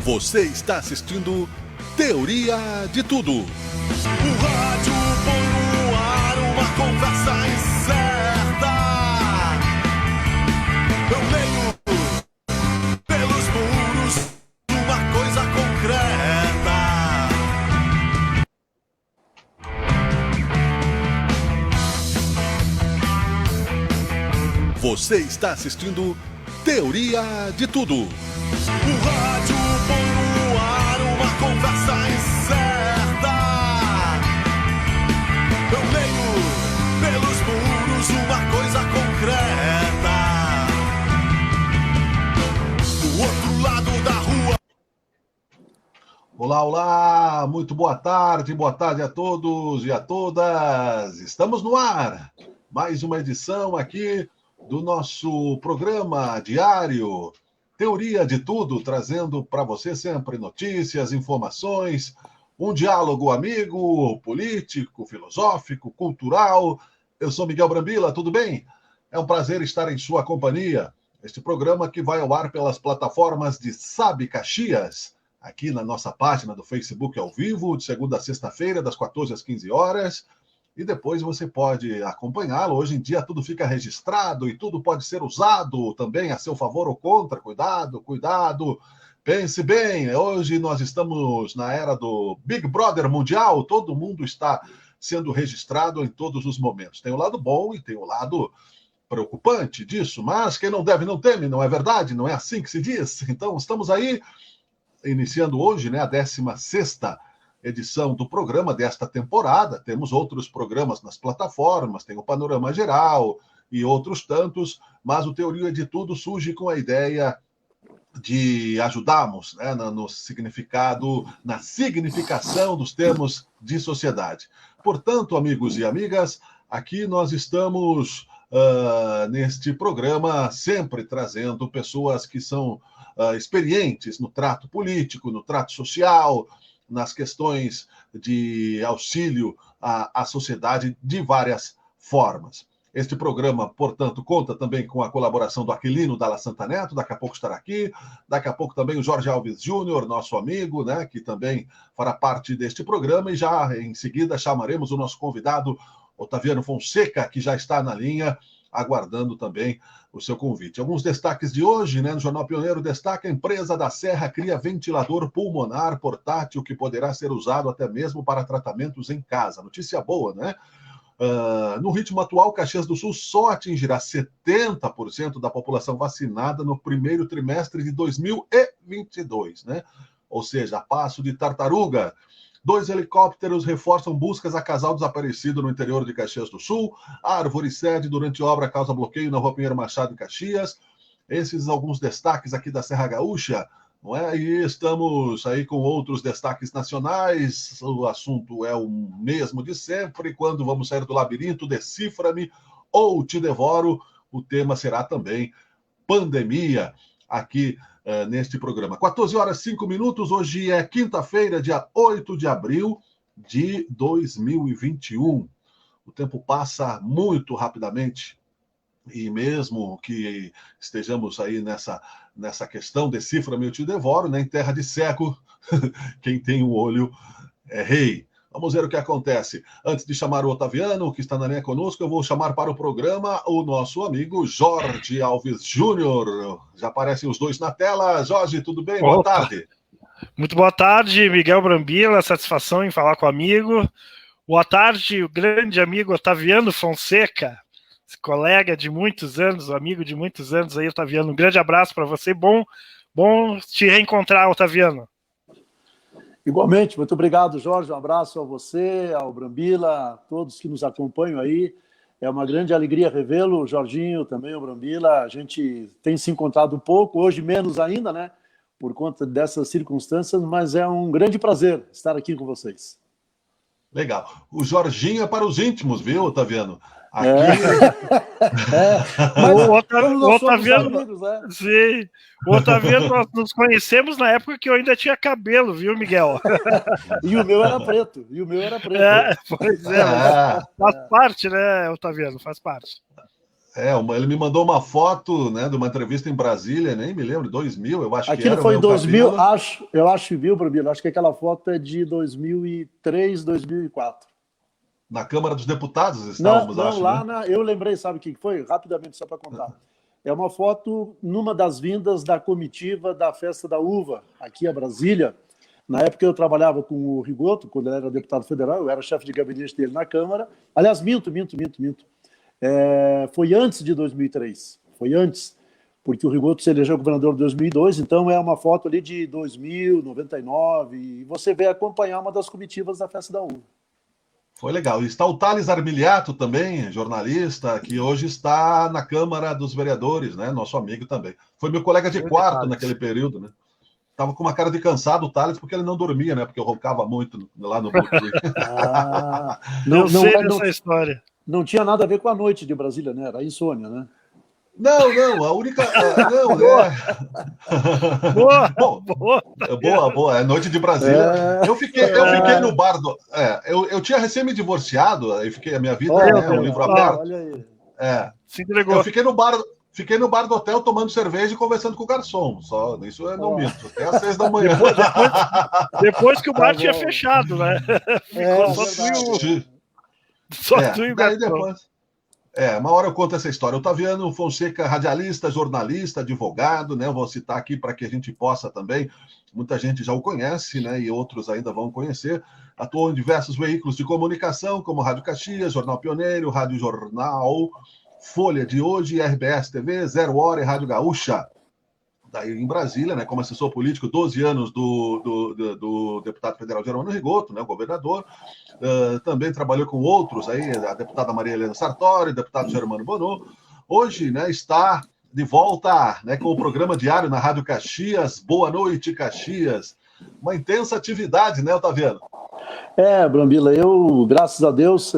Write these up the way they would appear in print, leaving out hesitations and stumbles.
Você está assistindo Teoria de Tudo. O rádio põe no ar uma conversa incerta. Eu leio pelos muros uma coisa concreta. Você está assistindo Teoria de Tudo. O rádio põe no ar uma conversa incerta. Eu leio pelos muros uma coisa concreta. Do outro lado da rua. Olá, olá, muito boa tarde a todos e a todas. Estamos no ar, mais uma edição aqui do nosso programa diário Teoria de Tudo, trazendo para você sempre notícias, informações, um diálogo amigo, político, filosófico, cultural. Eu sou Miguel Brambila, tudo bem? É um prazer estar em sua companhia. Este programa que vai ao ar pelas plataformas de Sabe Caxias, aqui na nossa página do Facebook ao vivo, de segunda a sexta-feira, das 14 às 15 horas. E depois você pode acompanhá-lo. Hoje em dia tudo fica registrado e tudo pode ser usado também a seu favor ou contra. Cuidado, cuidado. Pense bem, hoje nós estamos na era do Big Brother mundial. Todo mundo está sendo registrado em todos os momentos. Tem o lado bom e tem o lado preocupante disso. Mas quem não deve não teme, não é verdade? Não é assim que se diz? Então estamos aí, iniciando hoje, né, a 16ª edição do programa desta temporada. Temos outros programas nas plataformas, tem o Panorama Geral e outros tantos, mas o Teoria de Tudo surge com a ideia de ajudarmos, né, no significado, na significação dos termos de sociedade. Portanto, amigos e amigas, aqui nós estamos neste programa sempre trazendo pessoas que são experientes no trato político, no trato social, nas questões de auxílio à sociedade de várias formas. Este programa, portanto, conta também com a colaboração do Aquilino Dalla Santa Neto, daqui a pouco estará aqui, daqui a pouco também o Jorge Alves Júnior, nosso amigo, né, que também fará parte deste programa, e já em seguida chamaremos o nosso convidado, Otaviano Fonseca, que já está na linha, aguardando também o seu convite. Alguns destaques de hoje, né? No Jornal Pioneiro destaca: a empresa da Serra cria ventilador pulmonar portátil que poderá ser usado até mesmo para tratamentos em casa. Notícia boa, né? No ritmo atual, Caxias do Sul só atingirá 70% da população vacinada no primeiro trimestre de 2022, né? Ou seja, a passo de tartaruga. 2 helicópteros reforçam buscas a casal desaparecido no interior de Caxias do Sul. A árvore cede durante obra causa bloqueio na Rua Pinheiro Machado em Caxias. Esses alguns destaques aqui da Serra Gaúcha, não é? E estamos aí com outros destaques nacionais. O assunto é o mesmo de sempre. Quando vamos sair do labirinto, decifra-me ou te devoro. O tema será também pandemia aqui neste programa. 14 horas 5 minutos, hoje é quinta-feira, dia 8 de abril de 2021. O tempo passa muito rapidamente e mesmo que estejamos aí nessa questão, decifra-me, eu te devoro, né? Em terra de cego, quem tem um olho é rei. Vamos ver o que acontece. Antes de chamar o Otaviano, que está na linha conosco, eu vou chamar para o programa o nosso amigo Jorge Alves Júnior. Já aparecem os dois na tela. Jorge, tudo bem? Boa tarde. Muito boa tarde, Miguel Brambila. Satisfação em falar com o amigo. Boa tarde, o grande amigo Otaviano Fonseca, colega de muitos anos, amigo de muitos anos aí, Otaviano. Um grande abraço para você. Bom te reencontrar, Otaviano. Igualmente, muito obrigado, Jorge. Um abraço a você, ao Brambila, a todos que nos acompanham aí. É uma grande alegria revê-lo, o Jorginho também, o Brambila. A gente tem se encontrado um pouco, hoje menos ainda, né? Por conta dessas circunstâncias, mas é um grande prazer estar aqui com vocês. Legal. O Jorginho é para os íntimos, viu, Otaviano? Aqui... Mas o Otaviano, amigos, né? Sim. O Otaviano, nós nos conhecemos na época que eu ainda tinha cabelo, viu, Miguel? E o meu era preto. Pois é, faz parte, né, Otaviano? Faz parte. Ele me mandou uma foto, né, de uma entrevista em Brasília, nem me lembro, 2000, eu acho que Aquilo era. foi em o 2000, cabelo. eu acho, viu, Brambila? Acho que aquela foto é de 2003, 2004. Na Câmara dos Deputados Não, estávamos, não, acho, lá né? eu lembrei, sabe o que foi? Rapidamente, só para contar. É uma foto numa das vindas da comitiva da Festa da Uva, aqui a Brasília. Na época eu trabalhava com o Rigoto, quando ele era deputado federal, eu era chefe de gabinete dele na Câmara. Aliás, minto. Foi antes de 2003, foi antes, porque o Rigoto se elegeu governador em 2002, então é uma foto ali de 2000, 99, e você veio acompanhar uma das comitivas da Festa da Uva. Foi legal. E está o Thales Armiliato também, jornalista, que hoje está na Câmara dos Vereadores, né? Nosso amigo também. Foi meu colega de quarto naquele período, né? Tava com uma cara de cansado o Thales, porque ele não dormia, né? Porque eu roncava muito lá no Brooklyn. Eu sei dessa história. Não tinha nada a ver com a noite de Brasília, né? Era insônia, né? Não, a única... Não, Boa, é noite de Brasília. Eu fiquei no bar do... eu tinha recém me divorciado, aí fiquei a minha vida, um livro aberto. Olha aí. Se entregou. Eu fiquei no bar do hotel tomando cerveja e conversando com o garçom. Só isso eu não minto. Até às 6 da manhã. Depois que o bar tinha fechado, né? Ficou só tu e o garçom. Depois... uma hora eu conto essa história. O Otaviano Fonseca, radialista, jornalista, advogado, né? Eu vou citar aqui para que a gente possa também. Muita gente já o conhece, né? E outros ainda vão conhecer. Atuou em diversos veículos de comunicação, como Rádio Caxias, Jornal Pioneiro, Rádio Jornal, Folha de Hoje, RBS TV, Zero Hora e Rádio Gaúcha. Daí em Brasília, né, como assessor político, 12 anos do deputado federal Germano Rigoto, né, o governador. Também trabalhou com outros, aí, a deputada Maria Helena Sartori, o deputado Germano Bonô. Hoje, né, está de volta, né, com o programa diário na Rádio Caxias. Boa noite, Caxias. Uma intensa atividade, né, Otaviano? Brambila, graças a Deus,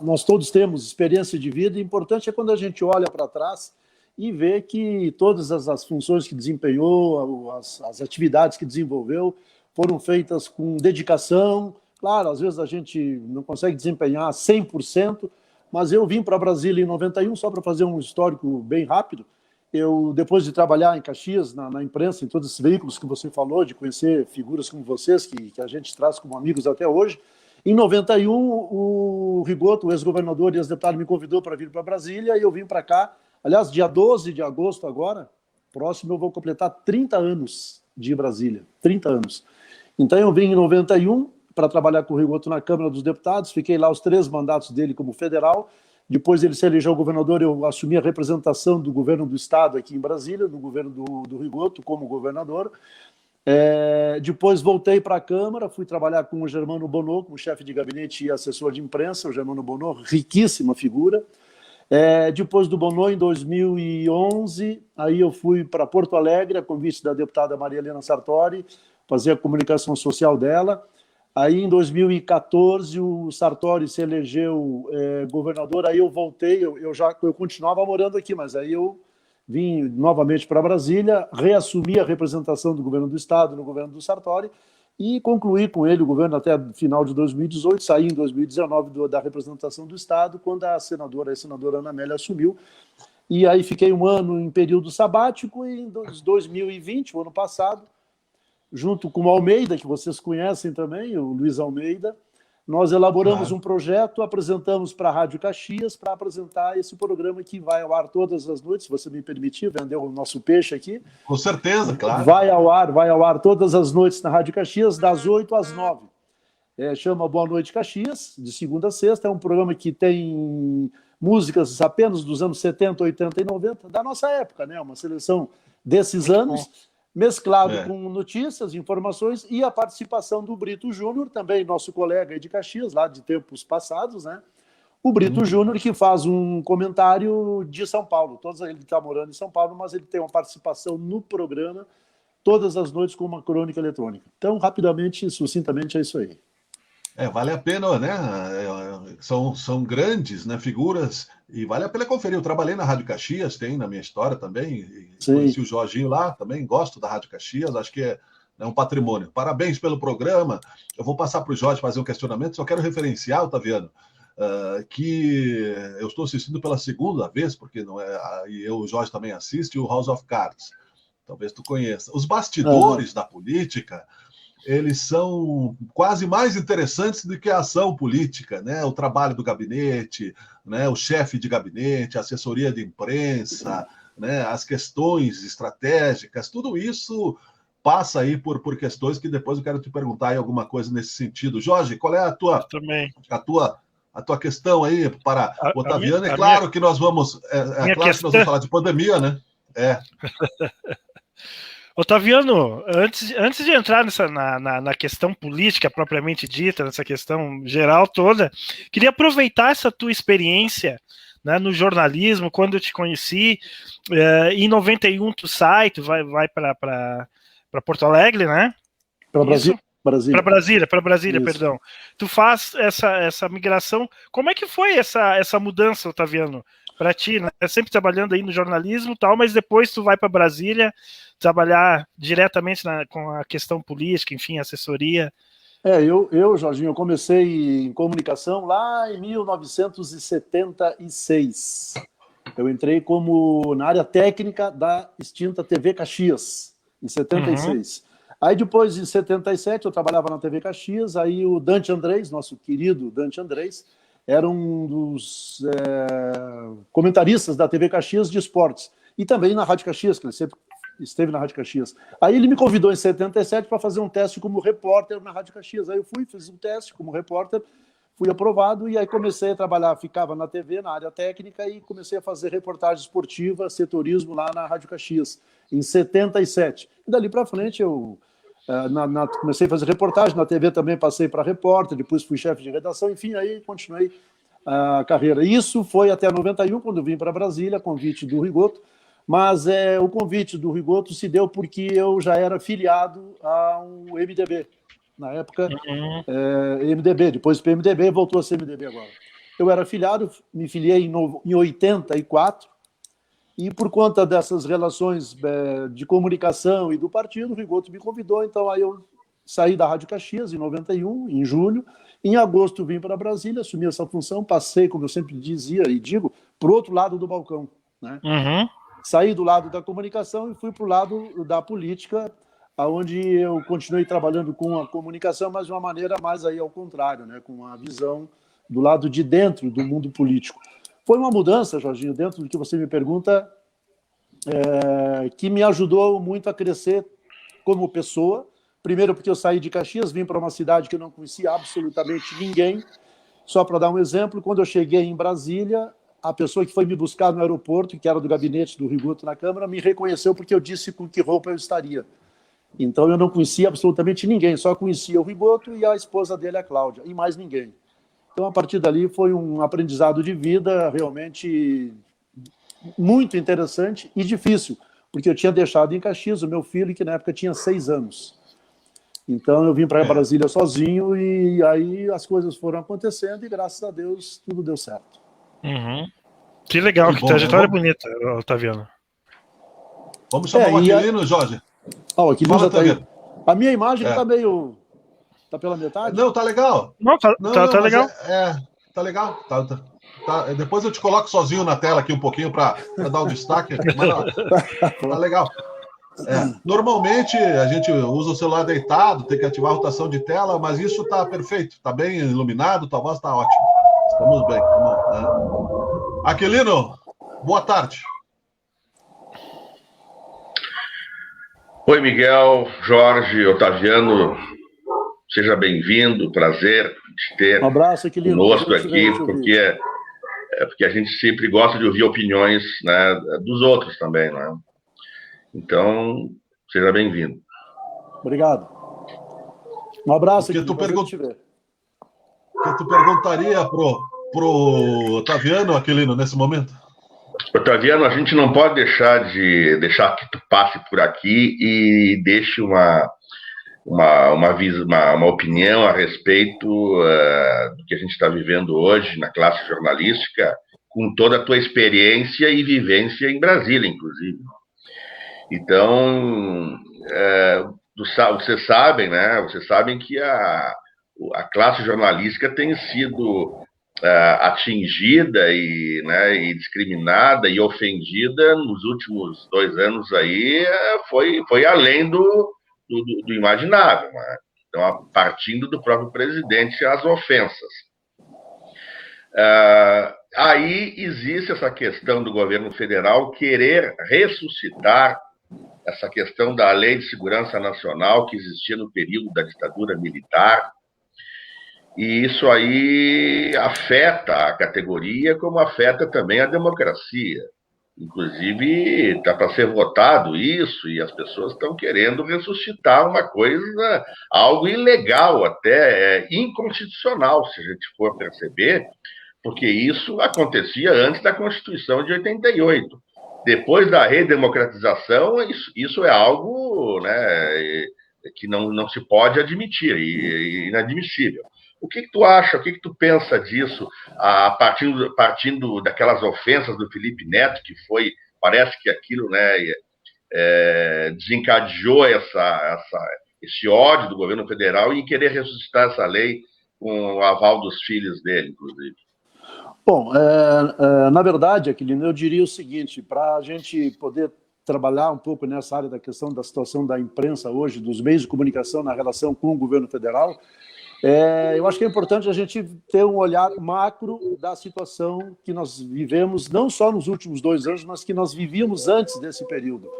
nós todos temos experiência de vida. O importante é quando a gente olha para trás e vê que todas as funções que desempenhou, as atividades que desenvolveu, foram feitas com dedicação. Claro, às vezes a gente não consegue desempenhar 100%, mas eu vim para Brasília em 91, só para fazer um histórico bem rápido. Eu, depois de trabalhar em Caxias, na imprensa, em todos esses veículos que você falou, de conhecer figuras como vocês, que a gente traz como amigos até hoje, em 91, o Rigoto, o ex-governador e ex-deputado, me convidou para vir para Brasília e eu vim para cá. Aliás, dia 12 de agosto agora, próximo, eu vou completar 30 anos de Brasília. 30 anos. Então, eu vim em 91 para trabalhar com o Rigoto na Câmara dos Deputados, fiquei lá os 3 mandatos dele como federal. Depois ele se elegeu governador, eu assumi a representação do governo do Estado aqui em Brasília, do governo do Rigoto como governador. Depois voltei para a Câmara, fui trabalhar com o Germano Bonô, como chefe de gabinete e assessor de imprensa. O Germano Bonô, riquíssima figura. Depois do Bonô, em 2011, aí eu fui para Porto Alegre, a convite da deputada Maria Helena Sartori, fazer a comunicação social dela. Aí, em 2014, o Sartori se elegeu governador, aí eu voltei, eu continuava morando aqui, mas aí eu vim novamente para Brasília, reassumi a representação do governo do Estado no governo do Sartori e concluí com ele o governo até o final de 2018, saí em 2019 da representação do Estado, quando a senadora Ana Amélia assumiu. E aí fiquei um ano em período sabático e em 2020, o ano passado, junto com o Almeida, que vocês conhecem também, o Luiz Almeida, nós elaboramos um projeto, apresentamos para a Rádio Caxias para apresentar esse programa que vai ao ar todas as noites, se você me permitir, vender o nosso peixe aqui. Com certeza, claro. Vai ao ar todas as noites na Rádio Caxias, das 8 às 9. Chama Boa Noite Caxias, de segunda a sexta. É um programa que tem músicas apenas dos anos 70, 80 e 90, da nossa época, né? Uma seleção desses anos, mesclado com notícias, informações e a participação do Brito Júnior, também nosso colega aí de Caxias, lá de tempos passados, né? O Brito Júnior, que faz um comentário de São Paulo. Ele está morando em São Paulo, mas ele tem uma participação no programa todas as noites com uma crônica eletrônica. Então, rapidamente e sucintamente, é isso aí. Vale a pena, né? São grandes, né, figuras, e vale a pena conferir. Eu trabalhei na Rádio Caxias, tem na minha história também, conheci o Jorginho lá, também gosto da Rádio Caxias, acho que é um patrimônio. Parabéns pelo programa. Eu vou passar para o Jorge fazer um questionamento, só quero referenciar, Otaviano, que eu estou assistindo pela segunda vez, porque não é, e eu, o Jorge também assiste, o House of Cards. Talvez tu conheça. Os bastidores da política, eles são quase mais interessantes do que a ação política, né? O trabalho do gabinete, né? O chefe de gabinete, a assessoria de imprensa, né? As questões estratégicas, tudo isso passa aí por questões que depois eu quero te perguntar aí alguma coisa nesse sentido. Jorge, qual é a tua questão aí para o Otaviano? É claro que nós vamos falar de pandemia, né? Otaviano, antes de entrar na questão política propriamente dita, nessa questão geral toda, queria aproveitar essa tua experiência, né, no jornalismo, quando eu te conheci. Em 91 tu sai, tu vai para Porto Alegre, né? Para Brasília, perdão. Tu faz essa migração. Como é que foi essa mudança, Otaviano, para ti, né? Sempre trabalhando aí no jornalismo e tal, mas depois tu vai para Brasília trabalhar diretamente com a questão política, enfim, assessoria. Jorginho, eu comecei em comunicação lá em 1976. Eu entrei na área técnica da extinta TV Caxias, em 76. Aí depois, em 77, eu trabalhava na TV Caxias, aí o Dante Andrés, nosso querido Dante Andrés, era um dos comentaristas da TV Caxias de esportes, e também na Rádio Caxias, que ele sempre esteve na Rádio Caxias. Aí ele me convidou em 77 para fazer um teste como repórter na Rádio Caxias. Aí eu fiz um teste como repórter, fui aprovado, e aí comecei a trabalhar, ficava na TV, na área técnica, e comecei a fazer reportagem esportiva, setorismo lá na Rádio Caxias, em 77. E dali para frente eu comecei a fazer reportagem, na TV também passei para repórter, depois fui chefe de redação, enfim, aí continuei a carreira. Isso foi até 91, quando eu vim para Brasília, convite do Rigoto, mas o convite do Rigoto se deu porque eu já era filiado ao MDB. Na época, MDB, depois PMDB, voltou a ser MDB agora. Eu era filiado, me filiei em 84, e por conta dessas relações de comunicação e do partido, o Rigoto me convidou, então aí eu saí da Rádio Caxias em 91, em julho. Em agosto vim para Brasília, assumi essa função, passei, como eu sempre dizia e digo, para o outro lado do balcão, né? Saí do lado da comunicação e fui para o lado da política, onde eu continuei trabalhando com a comunicação, mas de uma maneira mais aí ao contrário, né? Com a visão do lado de dentro do mundo político. Foi uma mudança, Jorginho, dentro do que você me pergunta, que me ajudou muito a crescer como pessoa. Primeiro porque eu saí de Caxias, vim para uma cidade que eu não conhecia absolutamente ninguém. Só para dar um exemplo, quando eu cheguei em Brasília, a pessoa que foi me buscar no aeroporto, que era do gabinete do Rigoto na Câmara, me reconheceu porque eu disse com que roupa eu estaria. Então eu não conhecia absolutamente ninguém, só conhecia o Rigoto e a esposa dele, a Cláudia, e mais ninguém. Então, a partir dali, foi um aprendizado de vida realmente muito interessante e difícil, porque eu tinha deixado em Caxias o meu filho, que na época tinha 6 anos. Então, eu vim para Brasília sozinho, e aí as coisas foram acontecendo e, graças a Deus, tudo deu certo. Que legal, que trajetória bonita, Otaviano. Vamos chamar o Aquilino, Jorge. O Aquilino já está aí. A minha imagem está meio... Tá pela metade? Não, tá legal. Não, tá legal. Tá legal. Tá. Depois eu te coloco sozinho na tela aqui um pouquinho para dar um destaque. Mas, tá legal. Normalmente a gente usa o celular deitado, tem que ativar a rotação de tela, mas isso tá perfeito. Tá bem iluminado, tua voz tá ótima. Estamos bem. Aquilino, boa tarde. Oi, Miguel, Jorge, Otaviano. Seja bem-vindo, prazer de ter conosco aqui, porque a gente sempre gosta de ouvir opiniões, né, dos outros também, né? Então, seja bem-vindo. Obrigado. Um abraço. Que tu perguntaria pro Otaviano, Aquilino, nesse momento? Otaviano, a gente não pode deixar que tu passe por aqui e deixe uma opinião a respeito do que a gente está vivendo hoje na classe jornalística, com toda a tua experiência e vivência em Brasília, inclusive. Então, vocês sabem, né? Vocês sabem que a classe jornalística tem sido atingida e discriminada e ofendida nos últimos 2 anos aí foi além do imaginável, né? Então, partindo do próprio presidente, as ofensas. Aí existe essa questão do governo federal querer ressuscitar essa questão da Lei de Segurança Nacional que existia no período da ditadura militar, e isso aí afeta a categoria como afeta também a democracia. Inclusive, está para ser votado isso, e as pessoas estão querendo ressuscitar uma coisa, algo ilegal, até inconstitucional, se a gente for perceber, porque isso acontecia antes da Constituição de 88. Depois da redemocratização, isso é algo, né, que não se pode admitir, inadmissível. O que tu acha, o que tu pensa disso, partindo daquelas ofensas do Felipe Neto, que parece que aquilo, né, desencadeou esse ódio do governo federal em querer ressuscitar essa lei com o aval dos filhos dele, inclusive? Bom, na verdade, Aquilino, eu diria o seguinte, para a gente poder trabalhar um pouco nessa área da questão da situação da imprensa hoje, dos meios de comunicação na relação com o governo federal, eu acho que é importante a gente ter um olhar macro da situação que nós vivemos, não só nos últimos 2 anos, mas que nós vivíamos antes desse período.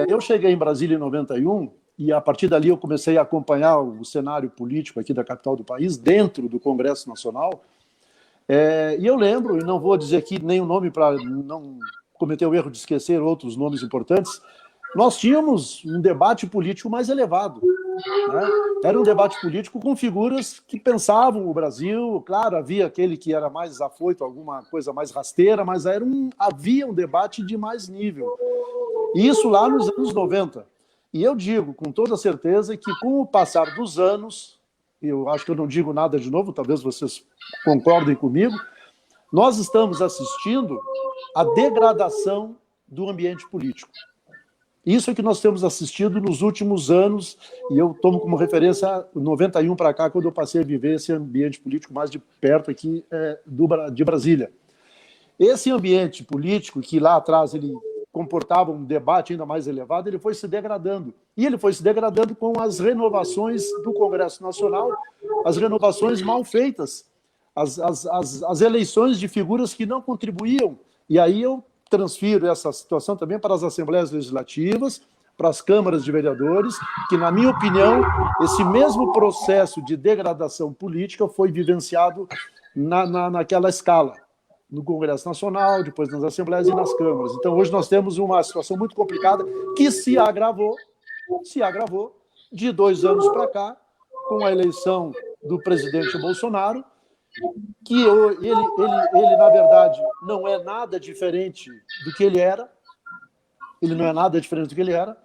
Eu cheguei em Brasília em 91 e, a partir dali, eu comecei a acompanhar o cenário político aqui da capital do país, dentro do Congresso Nacional. E eu lembro, e não vou dizer aqui nenhum nome para não cometer o erro de esquecer outros nomes importantes, nós tínhamos um debate político mais elevado. Né? Era um debate político com figuras que pensavam o Brasil. Claro, havia aquele que era mais afoito, alguma coisa mais rasteira, mas havia um debate de mais nível. E isso lá nos anos 90. E eu digo com toda certeza que, com o passar dos anos, eu acho que eu não digo nada de novo, talvez vocês concordem comigo, nós estamos assistindo à degradação do ambiente político. Isso é que nós temos assistido nos últimos anos, e eu tomo como referência 91 para cá, quando eu passei a viver esse ambiente político mais de perto aqui de Brasília. Esse ambiente político, que lá atrás ele comportava um debate ainda mais elevado, ele foi se degradando. E ele foi se degradando com as renovações do Congresso Nacional, as renovações mal feitas, as eleições de figuras que não contribuíam. E aí eu transfiro essa situação também para as Assembleias Legislativas, para as câmaras de vereadores, que, na minha opinião, esse mesmo processo de degradação política foi vivenciado naquela escala, no Congresso Nacional, depois nas Assembleias e nas câmaras. Então, hoje nós temos uma situação muito complicada que se agravou de 2 anos para cá, com a eleição do presidente Bolsonaro, que ele, na verdade, não é nada diferente do que ele era. Ele não é nada diferente do que ele era.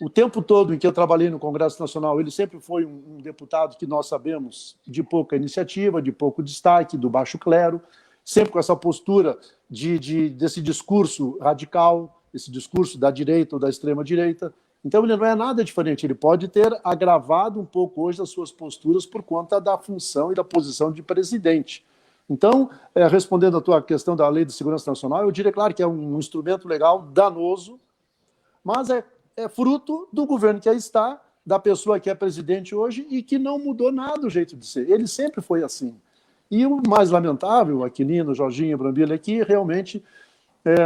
O tempo todo em que eu trabalhei no Congresso Nacional, ele sempre foi um deputado que nós sabemos de pouca iniciativa, de pouco destaque, do baixo clero, sempre com essa postura desse discurso radical, esse discurso da direita ou da extrema-direita. Então, ele não é nada diferente. Ele pode ter agravado um pouco hoje as suas posturas por conta da função e da posição de presidente. Então, respondendo à tua questão da Lei de Segurança Nacional, eu diria, claro, que é um instrumento legal danoso, mas é fruto do governo que aí está, da pessoa que é presidente hoje e que não mudou nada o jeito de ser. Ele sempre foi assim. E o mais lamentável, Aquilino, Jorginho, Brambila, é que realmente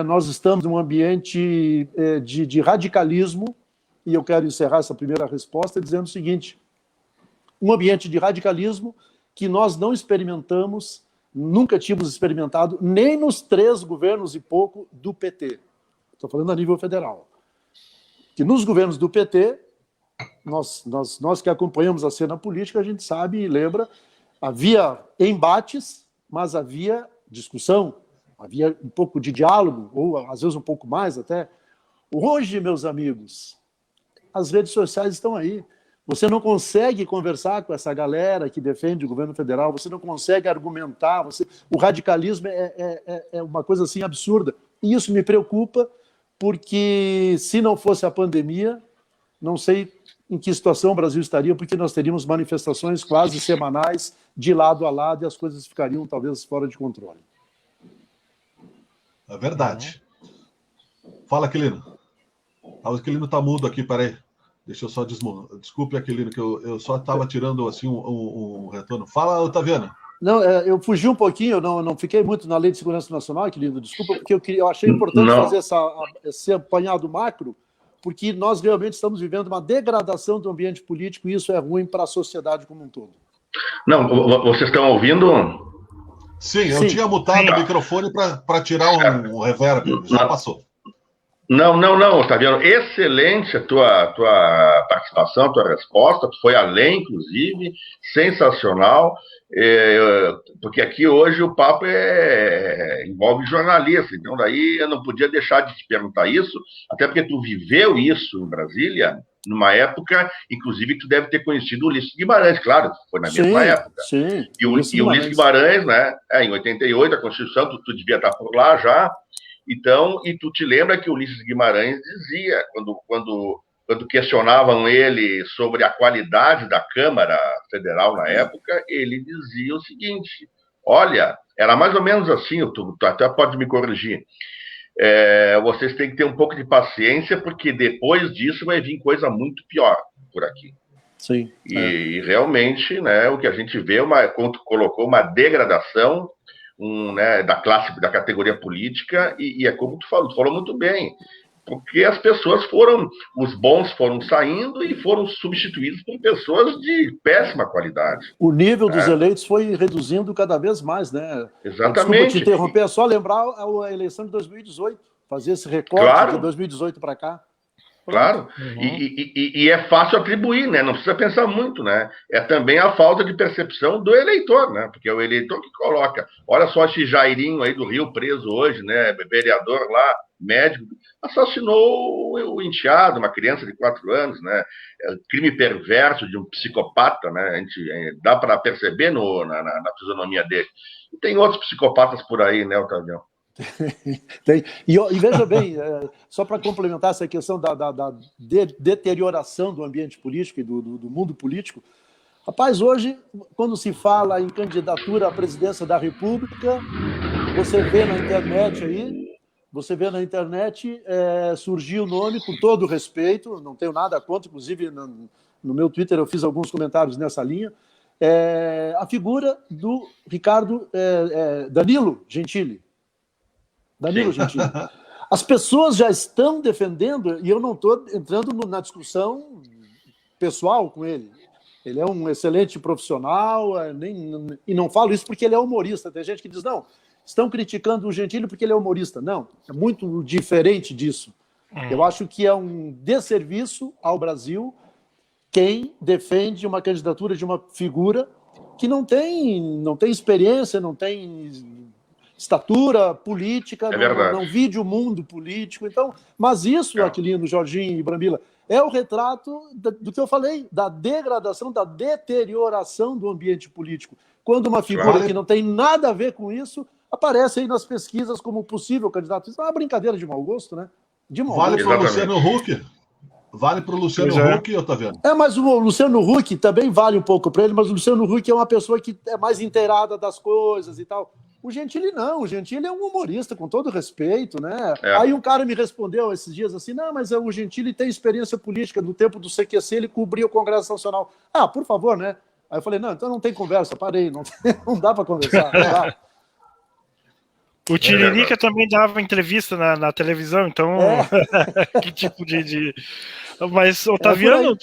nós estamos num ambiente de radicalismo. E eu quero encerrar essa primeira resposta dizendo o seguinte: um ambiente de radicalismo que nós não experimentamos, nunca tínhamos experimentado, nem nos 3 governos e pouco do PT. Estou falando a nível federal. Que nos governos do PT, nós que acompanhamos a cena política, a gente sabe e lembra, havia embates, mas havia discussão, havia um pouco de diálogo, ou às vezes um pouco mais até. Hoje, meus amigos, as redes sociais estão aí. Você não consegue conversar com essa galera que defende o governo federal, você não consegue argumentar, o radicalismo é uma coisa assim absurda. E isso me preocupa, porque se não fosse a pandemia, não sei em que situação o Brasil estaria, porque nós teríamos manifestações quase semanais, de lado a lado, e as coisas ficariam talvez fora de controle. É verdade. Fala, Aquilino. O Aquilino está mudo aqui, peraí. Deixa eu só desmutar. Desculpe, Aquilino, que eu só estava tirando assim, um retorno. Fala, Otaviano. Não, eu fugi um pouquinho, eu não fiquei muito na Lei de Segurança Nacional, Aquilino, desculpa, porque eu achei importante fazer esse apanhado macro, porque nós realmente estamos vivendo uma degradação do ambiente político e isso é ruim para a sociedade como um todo. Não, vocês estão ouvindo? Sim, eu tinha mutado o microfone para tirar um reverb, já passou. Não, Otaviano, excelente a tua participação, a tua resposta, foi além, inclusive, sensacional, porque aqui hoje o papo envolve jornalista, então daí eu não podia deixar de te perguntar isso, até porque tu viveu isso em Brasília, numa época, inclusive, que tu deve ter conhecido o Ulisses Guimarães, claro, foi na mesma época. Sim, e o Ulisses Guimarães, né, em 88, a Constituição, tu devia estar por lá já. Então, e tu te lembra que o Ulisses Guimarães dizia, quando questionavam ele sobre a qualidade da Câmara Federal na época, ele dizia o seguinte, olha, era mais ou menos assim, tu até pode me corrigir, vocês têm que ter um pouco de paciência, porque depois disso vai vir coisa muito pior por aqui. Sim. E realmente, né, o que a gente vê, como tu colocou, uma degradação da categoria política, e é como tu falou muito bem, porque as pessoas os bons foram saindo e foram substituídos por pessoas de péssima qualidade. O nível dos eleitos foi reduzindo cada vez mais, né? Exatamente. Desculpa te interromper, é só lembrar a eleição de 2018, fazer esse recorte de 2018 para cá. Claro, e é fácil atribuir, né? Não precisa pensar muito, né? É também a falta de percepção do eleitor, né? Porque é o eleitor que coloca. Olha só esse Jairinho aí do Rio preso hoje, né? Vereador lá, médico, assassinou o enteado, uma criança de 4 anos, né? Crime perverso de um psicopata, né? Dá para perceber na fisionomia dele. E tem outros psicopatas por aí, né, Otaviano? Tem. E veja bem, só para complementar essa questão da deterioração do ambiente político e do mundo político, rapaz, hoje, quando se fala em candidatura à presidência da República, você vê na internet surgiu o nome, com todo respeito, não tenho nada contra, inclusive no meu Twitter eu fiz alguns comentários nessa linha, a figura do Danilo Gentili. As pessoas já estão defendendo, e eu não estou entrando na discussão pessoal com ele. Ele é um excelente profissional, e não falo isso porque ele é humorista. Tem gente que diz, não, estão criticando o Gentili porque ele é humorista. Não, é muito diferente disso. Eu acho que é um desserviço ao Brasil quem defende uma candidatura de uma figura que não tem experiência, não tem estatura política, não vive o mundo político. Então, mas isso, Aquilino, Jorginho e Brambila, é o retrato do que eu falei, da degradação, da deterioração do ambiente político. Quando uma figura que não tem nada a ver com isso aparece aí nas pesquisas como possível candidato. Isso é uma brincadeira de mau gosto, né? De mau gosto. Vale para o Luciano Huck? Vale para o Luciano Huck, Otaviano? Mas o Luciano Huck também vale um pouco para ele, mas o Luciano Huck é uma pessoa que é mais inteirada das coisas e tal. O Gentili não, o Gentili é um humorista, com todo respeito, né? Aí um cara me respondeu esses dias assim, não, mas o Gentili tem experiência política, no tempo do CQC ele cobria o Congresso Nacional. Ah, por favor, né? Aí eu falei, não, então não tem conversa, parei, não dá para conversar, não dá. O Tiririca também dava entrevista na televisão, então que tipo de... Mas, Otaviano...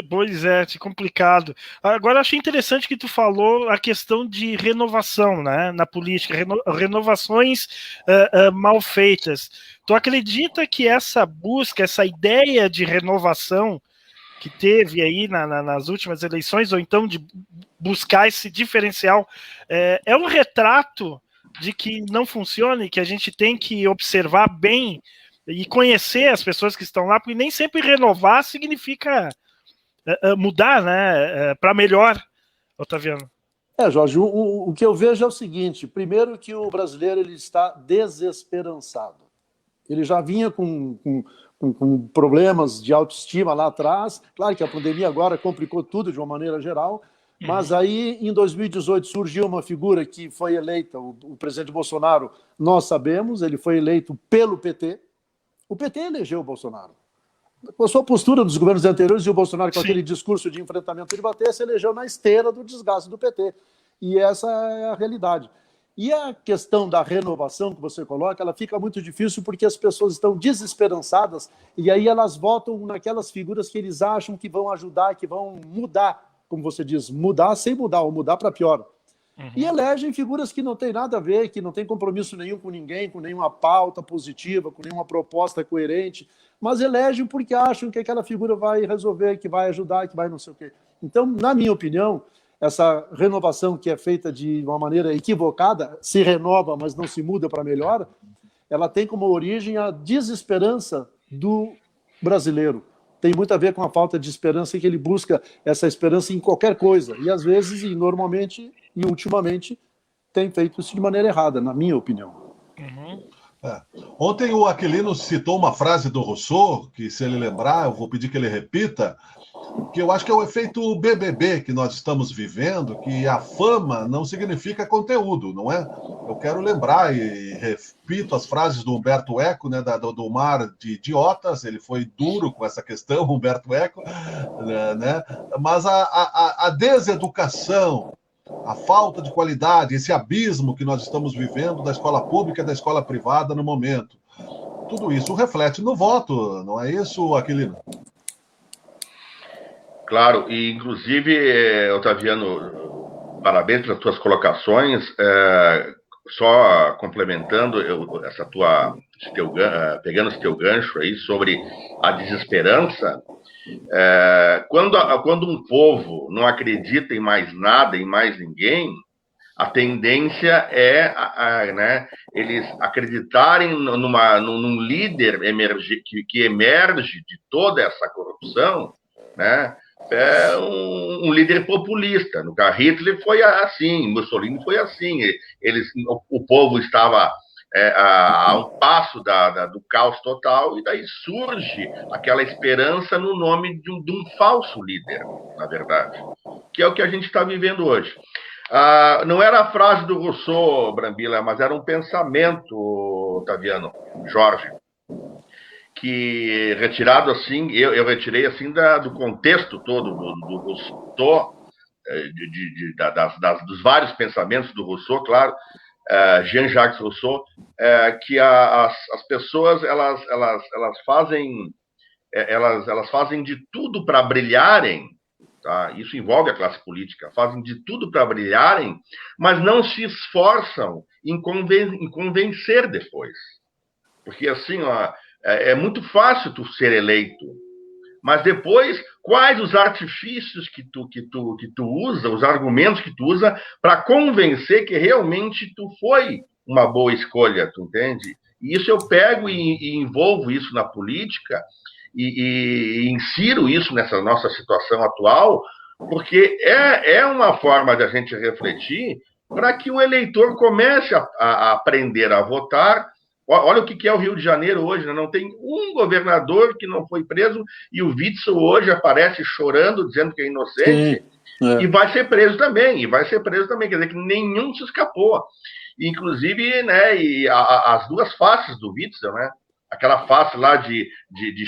Pois é, complicado. Agora, achei interessante que tu falou a questão de renovação, né, na política, renovações mal feitas. Tu acredita que essa busca, essa ideia de renovação que teve aí nas últimas eleições, ou então de buscar esse diferencial, é um retrato de que não funciona e que a gente tem que observar bem e conhecer as pessoas que estão lá, porque nem sempre renovar significa... mudar, né, para melhor, Otaviano? Jorge, o que eu vejo é o seguinte, primeiro que o brasileiro ele está desesperançado. Ele já vinha com com problemas de autoestima lá atrás. Claro que a pandemia agora complicou tudo de uma maneira geral, mas aí em 2018 surgiu uma figura que foi eleita, o presidente Bolsonaro, nós sabemos, ele foi eleito pelo PT. O PT elegeu o Bolsonaro. Com a sua postura dos governos anteriores, e o Bolsonaro, com aquele discurso de enfrentamento de bater, se elegeu na esteira do desgaste do PT. E essa é a realidade. E a questão da renovação que você coloca, ela fica muito difícil porque as pessoas estão desesperançadas e aí elas votam naquelas figuras que eles acham que vão ajudar, que vão mudar, como você diz, mudar sem mudar, ou mudar para pior. E elegem figuras que não têm nada a ver, que não têm compromisso nenhum com ninguém, com nenhuma pauta positiva, com nenhuma proposta coerente, mas elegem porque acham que aquela figura vai resolver, que vai ajudar, que vai não sei o quê. Então, na minha opinião, essa renovação que é feita de uma maneira equivocada, se renova, mas não se muda para melhor, ela tem como origem a desesperança do brasileiro. Tem muito a ver com a falta de esperança, que ele busca essa esperança em qualquer coisa. E às vezes, e normalmente, e ultimamente, tem feito isso de maneira errada, na minha opinião. Ontem o Aquilino citou uma frase do Rousseau, que se ele lembrar, eu vou pedir que ele repita, que eu acho que é o efeito BBB que nós estamos vivendo, que a fama não significa conteúdo, não é? Eu quero lembrar e repito as frases do Humberto Eco, né, do Mar de Idiotas. Ele foi duro com essa questão, Humberto Eco, né? Mas a deseducação, a falta de qualidade, esse abismo que nós estamos vivendo da escola pública e da escola privada no momento, tudo isso reflete no voto, não é isso, Aquilino? Claro, e inclusive, Otaviano, parabéns pelas tuas colocações. Só complementando pegando esse teu gancho aí sobre a desesperança, quando um povo não acredita em mais nada, em mais ninguém, a tendência é eles acreditarem num líder que emerge de toda essa corrupção, né? Um líder populista. No caso, Hitler foi assim, Mussolini foi assim. O povo estava a um passo do caos total, e daí surge aquela esperança no nome de um falso líder, na verdade, que é o que a gente está vivendo hoje. Não era a frase do Rousseau, Brambila, mas era um pensamento, Otaviano, Jorge, que retirado assim, eu retirei assim do contexto todo do Rousseau, dos vários pensamentos do Rousseau, claro, Jean-Jacques Rousseau, que as pessoas elas fazem de tudo para brilharem, tá? Isso envolve a classe política, fazem de tudo para brilharem, mas não se esforçam em convencer depois, porque assim, é muito fácil tu ser eleito, mas depois, quais os artifícios que tu usa, os argumentos que tu usa para convencer que realmente tu foi uma boa escolha, tu entende? E isso eu pego e envolvo isso na política e insiro isso nessa nossa situação atual, porque é uma forma de a gente refletir para que o eleitor comece a aprender a votar. Olha o que é o Rio de Janeiro hoje, né? Não tem um governador que não foi preso, e o Witzel hoje aparece chorando, dizendo que é inocente, e vai ser preso também, quer dizer que nenhum se escapou. Inclusive, né, e as duas faces do Witzel, né? Aquela face lá de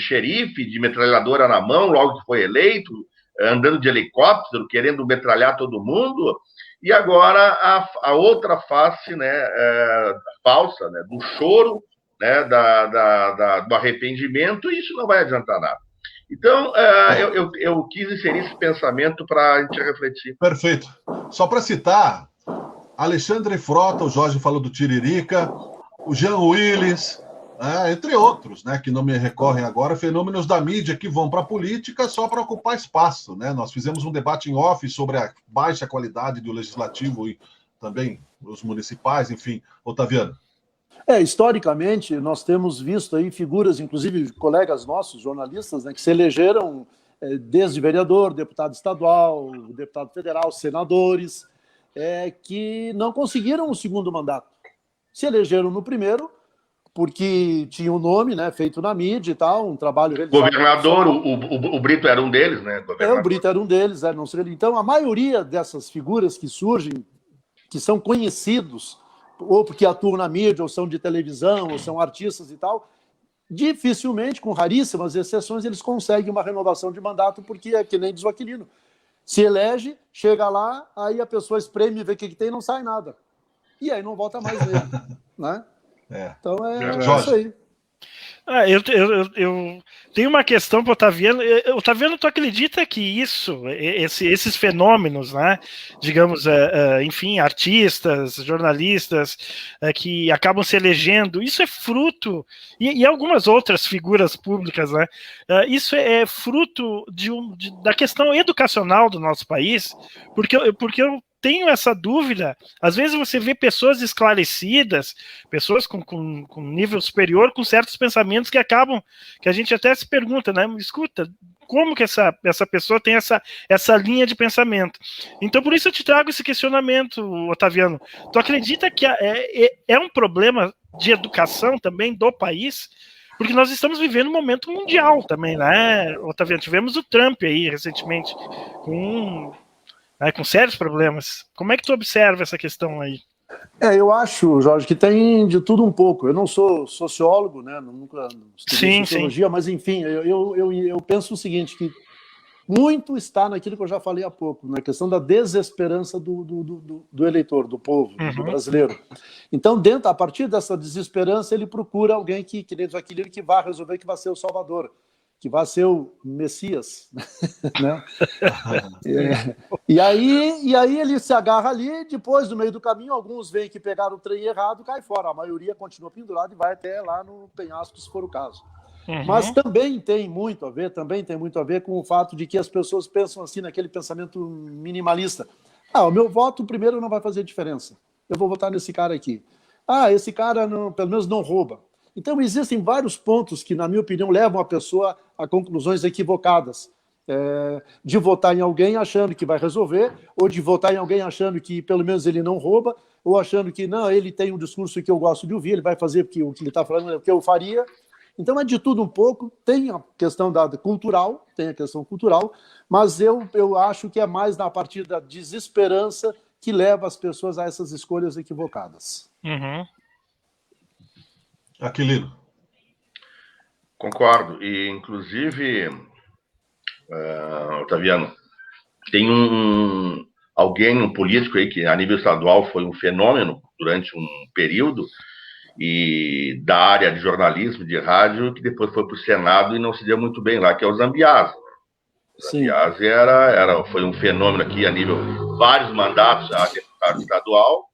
xerife, de metralhadora na mão, logo que foi eleito, andando de helicóptero, querendo metralhar todo mundo. E agora a outra face, né, falsa, né, do choro, né, do arrependimento, e isso não vai adiantar nada. Então, eu quis inserir esse pensamento para a gente refletir. Perfeito. Só para citar, Alexandre Frota, o Jorge falou do Tiririca, o Jean Willis, entre outros, né, que não me recorrem agora, fenômenos da mídia que vão para a política só para ocupar espaço, né? Nós fizemos um debate em off sobre a baixa qualidade do legislativo e também os municipais, enfim. Otaviano. Historicamente, nós temos visto aí figuras, inclusive colegas nossos, jornalistas, né, que se elegeram desde vereador, deputado estadual, deputado federal, senadores, que não conseguiram o segundo mandato. Se elegeram no primeiro, porque tinha um nome, né, feito na mídia e tal, um trabalho realizado. Governador, o Brito era um deles, né? O Brito era um deles, não sei. Então, a maioria dessas figuras que surgem, que são conhecidos, ou porque atuam na mídia, ou são de televisão, ou são artistas e tal, dificilmente, com raríssimas exceções, eles conseguem uma renovação de mandato, porque é que nem diz o Aquilino. Se elege, chega lá, aí a pessoa espreme, vê o que tem e não sai nada. E aí não volta mais nele, né? Então é isso aí. Eu tenho uma questão para o Otaviano. Otaviano, tu acredita que esses fenômenos, né, digamos, enfim, artistas, jornalistas, que acabam se elegendo, isso é fruto, e algumas outras figuras públicas, né, isso é fruto da questão educacional do nosso país, porque eu tenho essa dúvida. Às vezes você vê pessoas esclarecidas, pessoas com nível superior, com certos pensamentos que a gente até se pergunta, né? Escuta, como que essa pessoa tem essa linha de pensamento? Então, por isso eu te trago esse questionamento, Otaviano. Tu acredita que é um problema de educação também do país? Porque nós estamos vivendo um momento mundial também, né, Otaviano? Tivemos o Trump aí, recentemente, com sérios problemas. Como é que tu observa essa questão aí? Eu acho, Jorge, que tem de tudo um pouco. Eu não sou sociólogo, né? Nunca estudei sociologia, mas enfim, eu penso o seguinte, que muito está naquilo que eu já falei há pouco, na questão da desesperança do eleitor, do povo, do brasileiro. Então, a partir dessa desesperança, ele procura alguém que nem aquele que vai resolver, que vai ser o Salvador, que vai ser o Messias, né? E aí ele se agarra ali, depois, no meio do caminho, alguns veem que pegaram o trem errado, cai fora. A maioria continua pendurada e vai até lá no penhasco, se for o caso. Mas também tem muito a ver com o fato de que as pessoas pensam assim, naquele pensamento minimalista. O meu voto, primeiro, não vai fazer diferença. Eu vou votar nesse cara aqui. Esse cara, pelo menos, não rouba. Então, existem vários pontos que, na minha opinião, levam a pessoa a conclusões equivocadas. De votar em alguém achando que vai resolver, ou de votar em alguém achando que, pelo menos, ele não rouba, ou achando que, não, ele tem um discurso que eu gosto de ouvir, ele vai fazer o que ele está falando, é o que eu faria. Então, é de tudo um pouco. Tem a questão cultural, mas eu acho que é mais na partir da desesperança que leva as pessoas a essas escolhas equivocadas. Aquilino. Concordo. E, inclusive, Otaviano, tem um político aí que, a nível estadual, foi um fenômeno durante um período, e da área de jornalismo, de rádio, que depois foi para o Senado e não se deu muito bem lá, que é o Zambiase. O Zambiase foi um fenômeno aqui a nível, vários mandatos, a deputado estadual,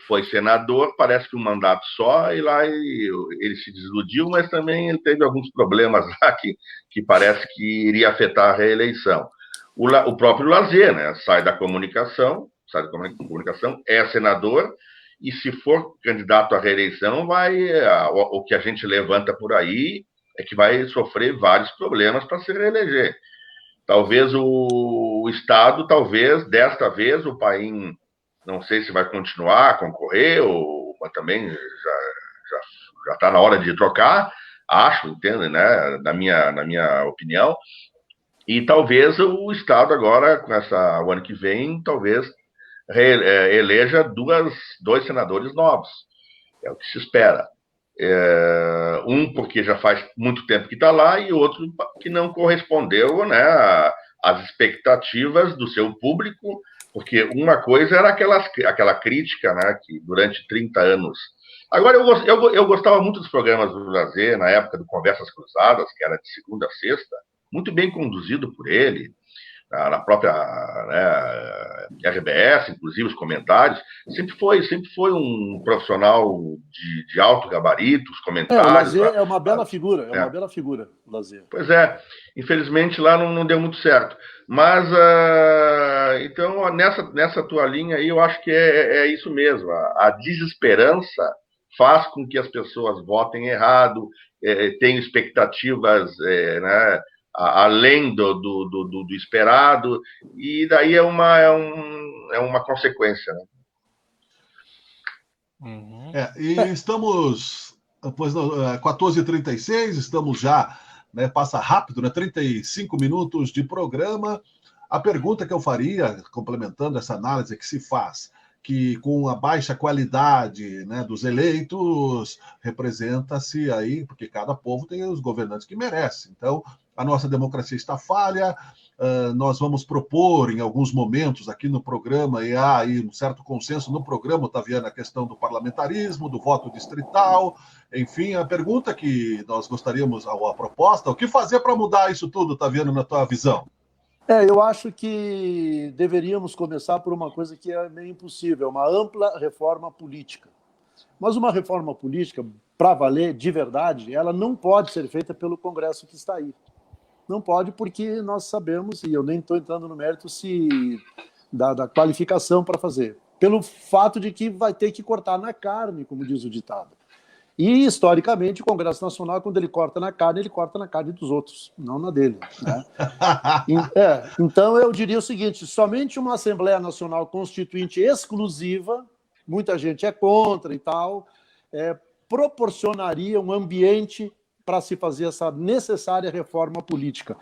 foi senador, parece que um mandato só, e lá ele se desiludiu, mas também ele teve alguns problemas lá que parece que iria afetar a reeleição. O próprio Lazier, né, sai da comunicação, é senador, e se for candidato à reeleição, o que a gente levanta por aí é que vai sofrer vários problemas para se reeleger. Talvez o Estado, desta vez, o Paim, não sei se vai continuar a concorrer, mas também já está na hora de trocar, entende, né, na minha opinião. E talvez o Estado agora, o ano que vem, talvez eleja dois senadores novos. É o que se espera. Um porque já faz muito tempo que está lá, e outro que não correspondeu, né, às expectativas do seu público, porque uma coisa era aquela crítica, né, que durante 30 anos... Agora, eu gostava muito dos programas do Lazier, na época do Conversas Cruzadas, que era de segunda a sexta, muito bem conduzido por ele, na própria, né, RBS, inclusive os comentários, sempre foi um profissional de alto gabarito, os comentários... O Lazier é uma bela figura, uma bela figura, o Lazier. Pois é, infelizmente lá não deu muito certo. Mas, então, nessa tua linha aí, eu acho que é isso mesmo. A desesperança faz com que as pessoas votem errado, tenham expectativas, né, além do esperado, e daí é uma consequência, né? E estamos Pois não, 14h36, estamos já, né, passa rápido, né, 35 minutos de programa. A pergunta que eu faria, complementando essa análise que se faz, que com a baixa qualidade, né, dos eleitos, representa-se aí, porque cada povo tem os governantes que merece. Então, a nossa democracia está falha. Nós vamos propor em alguns momentos aqui no programa, e há aí um certo consenso no programa, Otaviano, a questão do parlamentarismo, do voto distrital, enfim, a pergunta que nós gostaríamos, a proposta, o que fazer para mudar isso tudo, Otaviano, na tua visão? Eu acho que deveríamos começar por uma coisa que é meio impossível, uma ampla reforma política. Mas uma reforma política, para valer de verdade, ela não pode ser feita pelo Congresso que está aí. Não pode, porque nós sabemos, e eu nem estou entrando no mérito da qualificação para fazer, pelo fato de que vai ter que cortar na carne, como diz o ditado. E, historicamente, o Congresso Nacional, quando ele corta na carne dos outros, não na dele. Né? Então, eu diria o seguinte, somente uma Assembleia Nacional Constituinte exclusiva, muita gente é contra e tal, proporcionaria um ambiente para se fazer essa necessária reforma política.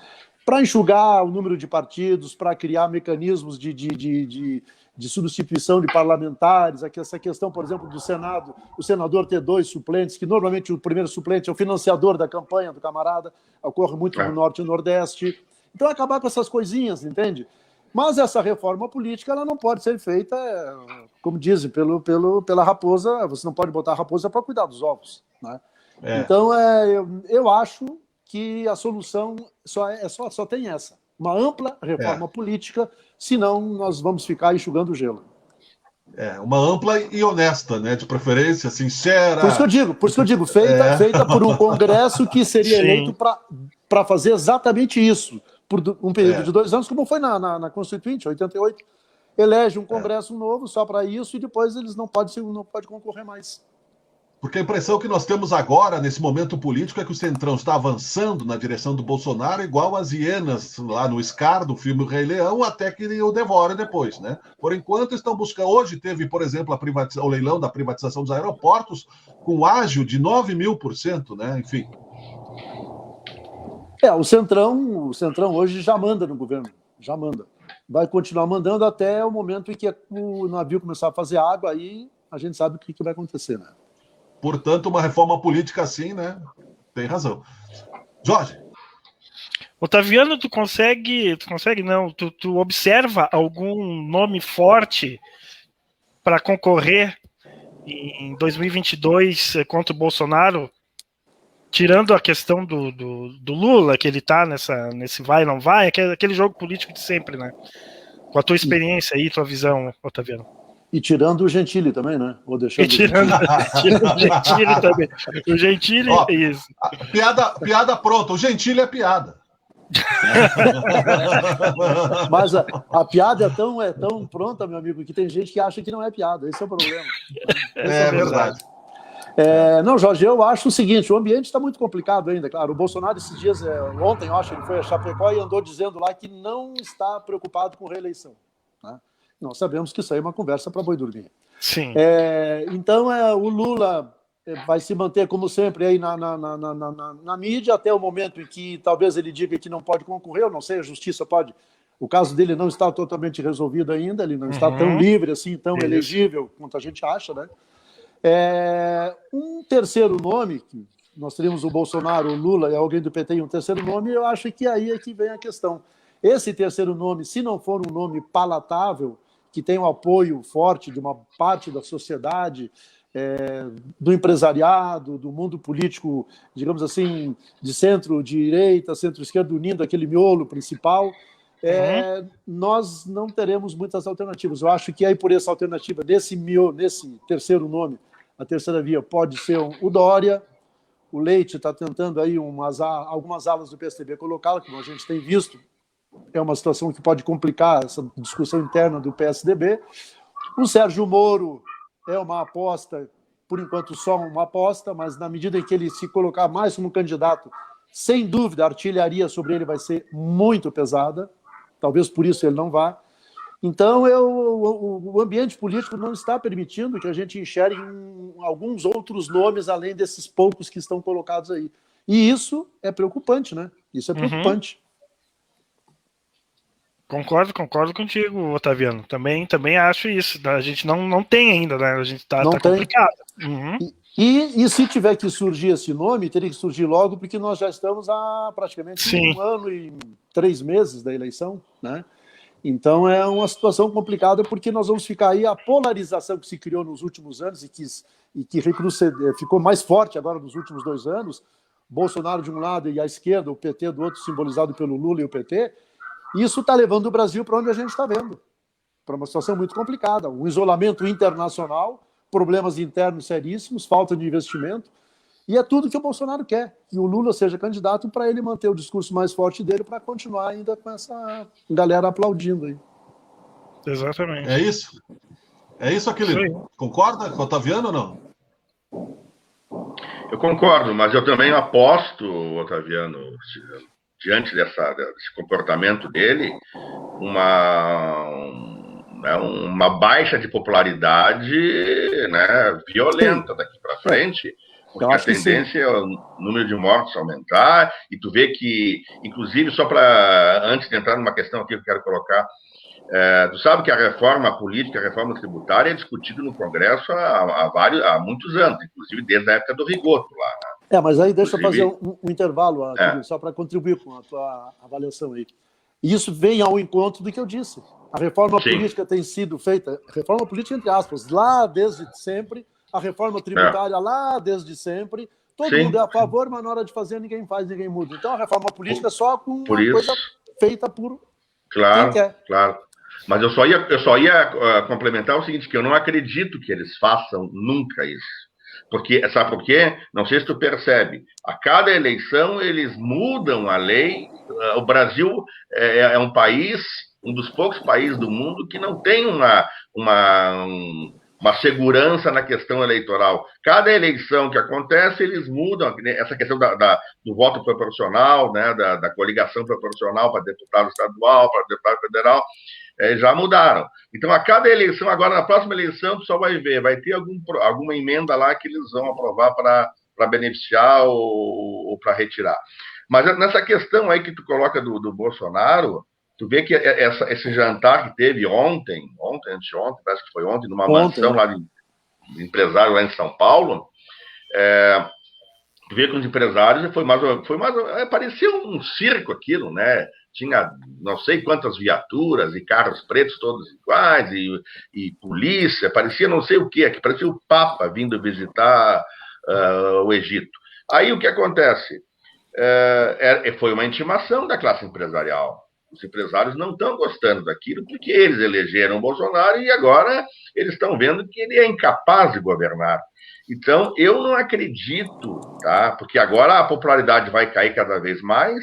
Para enxugar o número de partidos, para criar mecanismos de substituição de parlamentares, essa questão, por exemplo, do Senado, o senador ter 2 suplentes, que normalmente o primeiro suplente é o financiador da campanha do camarada, ocorre muito no Norte e Nordeste. Então, acabar com essas coisinhas, entende? Mas essa reforma política ela não pode ser feita, como dizem, pela raposa, você não pode botar a raposa para cuidar dos ovos, né? Então, eu acho que a solução só tem essa. Uma ampla reforma política, senão nós vamos ficar enxugando o gelo. Uma ampla e honesta, né? De preferência, sincera. Por isso que eu digo, feita por um Congresso que seria eleito para fazer exatamente isso, por um período de 2 anos, como foi na Constituinte, 88. Elege um Congresso novo só para isso e depois eles não podem concorrer mais. Porque a impressão que nós temos agora, nesse momento político, é que o Centrão está avançando na direção do Bolsonaro, igual as hienas lá no Scar, do filme O Rei Leão, até que ele o devore depois, né? Por enquanto, estão buscando... Hoje teve, por exemplo, o leilão da privatização dos aeroportos, com ágio de 9.000%, né? Enfim. O Centrão hoje já manda no governo, já manda. Vai continuar mandando até o momento em que o navio começar a fazer água, aí a gente sabe o que vai acontecer, né? Portanto, uma reforma política assim, né? Tem razão. Jorge. Otaviano, tu observa algum nome forte para concorrer em 2022 contra o Bolsonaro, tirando a questão do Lula, que ele está nesse vai não vai, aquele jogo político de sempre, né? Com a tua experiência aí, tua visão, Otaviano. E tirando o Gentili também, né? Ou deixando tirando o Gentili também. O Gentili, isso. Piada pronta. O Gentili é piada. Mas a piada é tão pronta, meu amigo, que tem gente que acha que não é piada. Esse é o problema. É verdade. Não, Jorge, eu acho o seguinte, o ambiente está muito complicado ainda, claro. O Bolsonaro, esses dias, ontem, eu acho, ele foi a Chapecó e andou dizendo lá que não está preocupado com reeleição, né? Nós sabemos que isso aí é uma conversa para boi dormir. Sim. Então, o Lula vai se manter, como sempre, aí na mídia, até o momento em que talvez ele diga que não pode concorrer, eu não sei, a justiça pode. O caso dele não está totalmente resolvido ainda, ele não está tão livre assim, tão elegível quanto a gente acha, né? Um terceiro nome, que nós teríamos o Bolsonaro, o Lula e alguém do PT, e um terceiro nome, eu acho que aí é que vem a questão. Esse terceiro nome, se não for um nome palatável, que tem um apoio forte de uma parte da sociedade, do empresariado, do mundo político, digamos assim, de centro-direita, centro-esquerda, unindo aquele miolo principal, nós não teremos muitas alternativas. Eu acho que aí por essa alternativa, nesse terceiro nome, a terceira via pode ser o Dória. O Leite está tentando aí algumas alas do PSDB colocá-la, como a gente tem visto. É uma situação que pode complicar essa discussão interna do PSDB. O Sérgio Moro é uma aposta, por enquanto só uma aposta, mas na medida em que ele se colocar mais como candidato, sem dúvida a artilharia sobre ele vai ser muito pesada, talvez por isso ele não vá. Então, o ambiente político não está permitindo que a gente enxergue alguns outros nomes além desses poucos que estão colocados aí. E isso é preocupante, né? Isso é preocupante. Concordo contigo, Otaviano. Também acho isso. A gente não tem ainda, né? A gente tá complicado. E se tiver que surgir esse nome, teria que surgir logo, porque nós já estamos há praticamente 1 ano e 3 meses da eleição, né? Então é uma situação complicada, porque nós vamos ficar aí, a polarização que se criou nos últimos anos e que ficou mais forte agora nos últimos 2 anos, Bolsonaro de um lado e a esquerda, o PT do outro, simbolizado pelo Lula e o PT, isso está levando o Brasil para onde a gente está vendo, para uma situação muito complicada, um isolamento internacional, problemas internos seríssimos, falta de investimento, e é tudo que o Bolsonaro quer, que o Lula seja candidato para ele manter o discurso mais forte dele, para continuar ainda com essa galera aplaudindo aí. Exatamente. É isso? É isso, Aquilino? Concorda com o Otaviano ou não? Eu concordo, mas eu também aposto, Otaviano, diante desse comportamento dele, uma baixa de popularidade, né, violenta daqui para frente, porque a tendência é o número de mortos aumentar, e tu vê que, inclusive, só para, antes de entrar numa questão aqui que eu quero colocar, tu sabe que a reforma política, a reforma tributária é discutida no Congresso há muitos anos, inclusive desde a época do Rigoto lá, né? Mas aí deixa eu fazer um intervalo, só para contribuir com a tua avaliação aí. E isso vem ao encontro do que eu disse. A reforma política tem sido feita, reforma política entre aspas, lá desde sempre, a reforma tributária lá desde sempre, todo mundo é a favor, mas na hora de fazer ninguém faz, ninguém muda. Então a reforma política é só com uma coisa feita por quem quer. Claro. Mas eu só ia complementar o seguinte, que eu não acredito que eles façam nunca isso. Porque, sabe por quê? Não sei se tu percebe. A cada eleição eles mudam a lei. O Brasil é um país, um dos poucos países do mundo que não tem uma segurança na questão eleitoral. Cada eleição que acontece, eles mudam. Essa questão do voto proporcional, né, da coligação proporcional para deputado estadual, para deputado federal, já mudaram. Então, a cada eleição, agora na próxima eleição, o pessoal vai ver, vai ter alguma emenda lá que eles vão aprovar para beneficiar ou para retirar. Mas nessa questão aí que tu coloca do Bolsonaro, tu vê que esse jantar que teve anteontem, parece que foi ontem, numa mansão lá de empresário lá em São Paulo, tu vê que os empresários parecia um circo aquilo, né? Tinha não sei quantas viaturas e carros pretos todos iguais e polícia, parecia não sei o que, parecia o Papa vindo visitar o Egito. Aí o que acontece? Foi uma intimação da classe empresarial. Os empresários não estão gostando daquilo porque eles elegeram o Bolsonaro e agora eles estão vendo que ele é incapaz de governar. Então, eu não acredito, tá? Porque agora a popularidade vai cair cada vez mais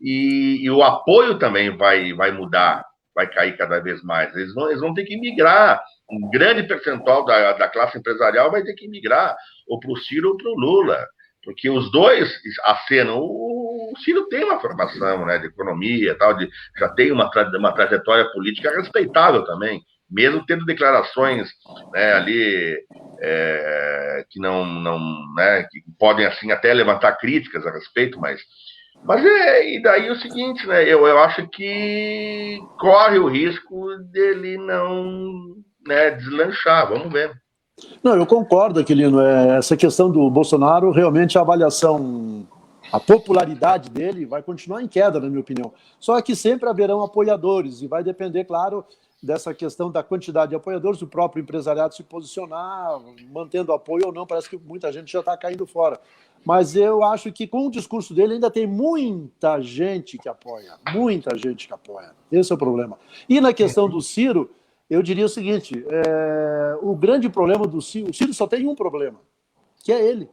e o apoio também vai mudar, vai cair cada vez mais. Eles vão ter que migrar. Um grande percentual da classe empresarial vai ter que migrar ou para o Ciro ou para o Lula, porque os dois acenam. O Ciro tem uma formação, né, de economia, tal, já tem uma trajetória política respeitável também, mesmo tendo declarações, né, ali que não né, que podem assim até levantar críticas a respeito, mas e daí o seguinte, né, eu acho que corre o risco dele não, né, deslanchar, vamos ver. Não, eu concordo, Aquilino, essa questão do Bolsonaro, realmente a avaliação, a popularidade dele vai continuar em queda, na minha opinião. Só que sempre haverão apoiadores e vai depender, claro, dessa questão da quantidade de apoiadores, do próprio empresariado se posicionar, mantendo apoio ou não, parece que muita gente já está caindo fora. Mas eu acho que com o discurso dele ainda tem muita gente que apoia, esse é o problema. E na questão do Ciro, eu diria o seguinte, o grande problema do Ciro, o Ciro só tem um problema, que é ele.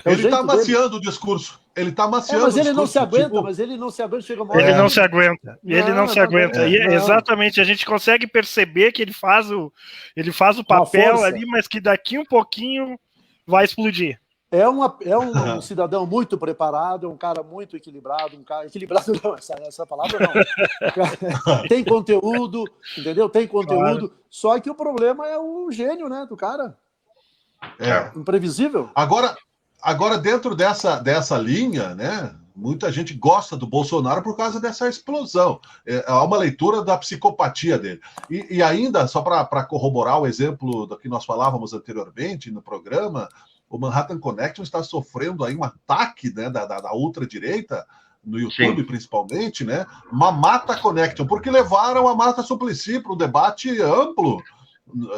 Ele está maciando o discurso. Ele está maciando mas ele o discurso. Não se aguenta, mas ele não se aguenta, chega uma hora. Ele não se aguenta. E exatamente, a gente consegue perceber que ele faz o papel ali, mas que daqui um pouquinho vai explodir. É um cidadão muito preparado, é um cara muito equilibrado, equilibrado não, essa palavra não. Tem conteúdo, entendeu? Tem conteúdo, claro. Só que o problema é o gênio, né, do cara. Imprevisível. Agora dentro dessa linha, né, muita gente gosta do Bolsonaro por causa dessa explosão. Há uma leitura da psicopatia dele. E ainda, só para corroborar o exemplo do que nós falávamos anteriormente no programa, o Manhattan Connection está sofrendo aí um ataque, né, da ultradireita, no YouTube, sim, principalmente, né? Mamata Connection, porque levaram a Marta Suplicy para um debate amplo.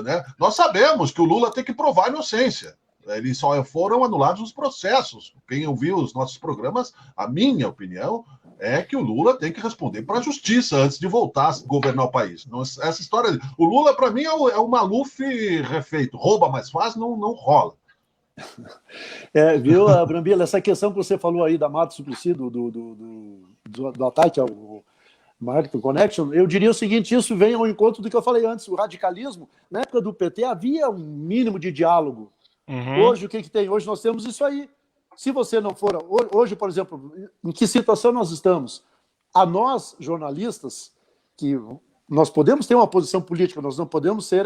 Né? Nós sabemos que o Lula tem que provar a inocência. Eles só foram anulados os processos. Quem ouviu os nossos programas, a minha opinião é que o Lula tem que responder para a justiça antes de voltar a governar o país. Essa história... O Lula, para mim, é o Maluf refeito. Rouba mais fácil, não rola. Viu, Brambila, essa questão que você falou aí da Marta Suplicy, do ataque ao Manhattan Connection, eu diria o seguinte, isso vem ao encontro do que eu falei antes, o radicalismo, na época do PT havia um mínimo de diálogo. Hoje, o que tem? Hoje nós temos isso aí. Se você não for... Hoje, por exemplo, em que situação nós estamos? A nós, jornalistas, que nós podemos ter uma posição política, nós não podemos ser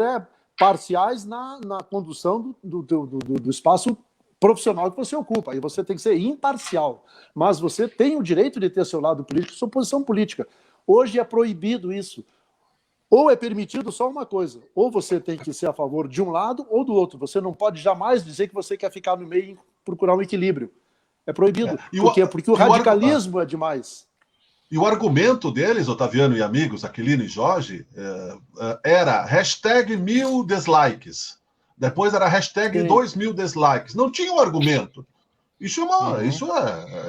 parciais na condução do espaço profissional que você ocupa. Aí você tem que ser imparcial. Mas você tem o direito de ter seu lado político, sua posição política. Hoje é proibido isso. Ou é permitido só uma coisa. Ou você tem que ser a favor de um lado ou do outro. Você não pode jamais dizer que você quer ficar no meio e procurar um equilíbrio. É proibido. Por quê? Porque o radicalismo é demais. E o argumento deles, Otaviano e amigos, Aquilino e Jorge, era #1000 dislikes. Depois era #2000 dislikes. Não tinha um argumento. Isso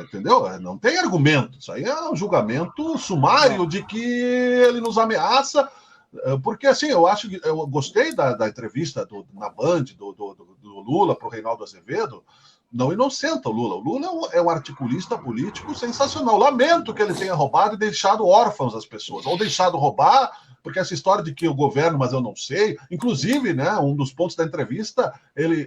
entendeu? Não tem argumento. Isso aí é um julgamento sumário de que ele nos ameaça. Porque, assim, eu gostei da entrevista na Band do Lula para o Reinaldo Azevedo. Não inocenta o Lula. O Lula é um articulista político sensacional. Lamento que ele tenha roubado e deixado órfãos as pessoas. Ou deixado roubar, porque essa história de que eu governo, mas eu não sei. Inclusive, né, um dos pontos da entrevista,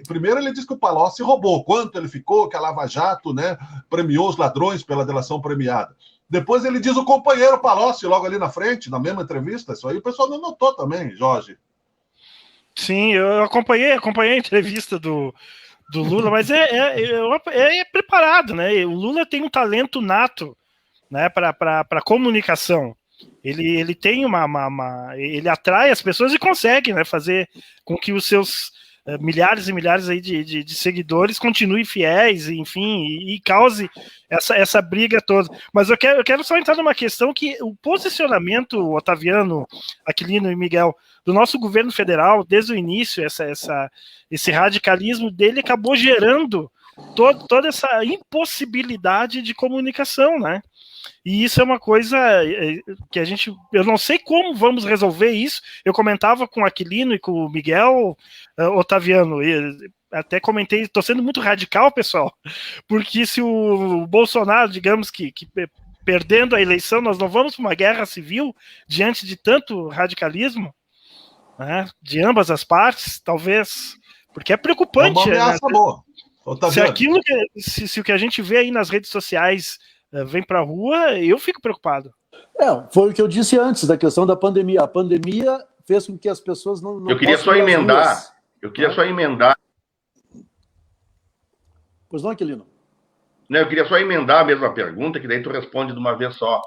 primeiro ele disse que o Palocci roubou. Quanto ele ficou, que a Lava Jato, né, premiou os ladrões pela delação premiada. Depois ele diz o companheiro Palocci, logo ali na frente, na mesma entrevista. Isso aí o pessoal não notou também, Jorge. Sim, eu acompanhei a entrevista do Lula, mas é preparado, né? O Lula tem um talento nato, né, para comunicação. Ele tem ele atrai as pessoas e consegue, né, fazer com que os seus milhares e milhares aí de seguidores continuem fiéis, enfim, e cause essa briga toda. Mas eu quero só entrar numa questão que o posicionamento, Otaviano, Aquilino e Miguel, do nosso governo federal, desde o início, esse radicalismo dele acabou gerando toda essa impossibilidade de comunicação, né? E isso é uma coisa que eu não sei como vamos resolver isso. Eu comentava com o Aquilino e com o Miguel, Otaviano, até comentei, estou sendo muito radical, pessoal, porque se o Bolsonaro, digamos que perdendo a eleição, nós não vamos para uma guerra civil diante de tanto radicalismo, né, de ambas as partes, talvez, porque é preocupante. É uma ameaça boa. Se o que a gente vê aí nas redes sociais vem para a rua, eu fico preocupado. Foi o que eu disse antes da questão da pandemia. A pandemia fez com que as pessoas não Eu queria só emendar. Pois não, Aquilino? Não, eu queria só emendar a mesma pergunta, que daí tu responde de uma vez só.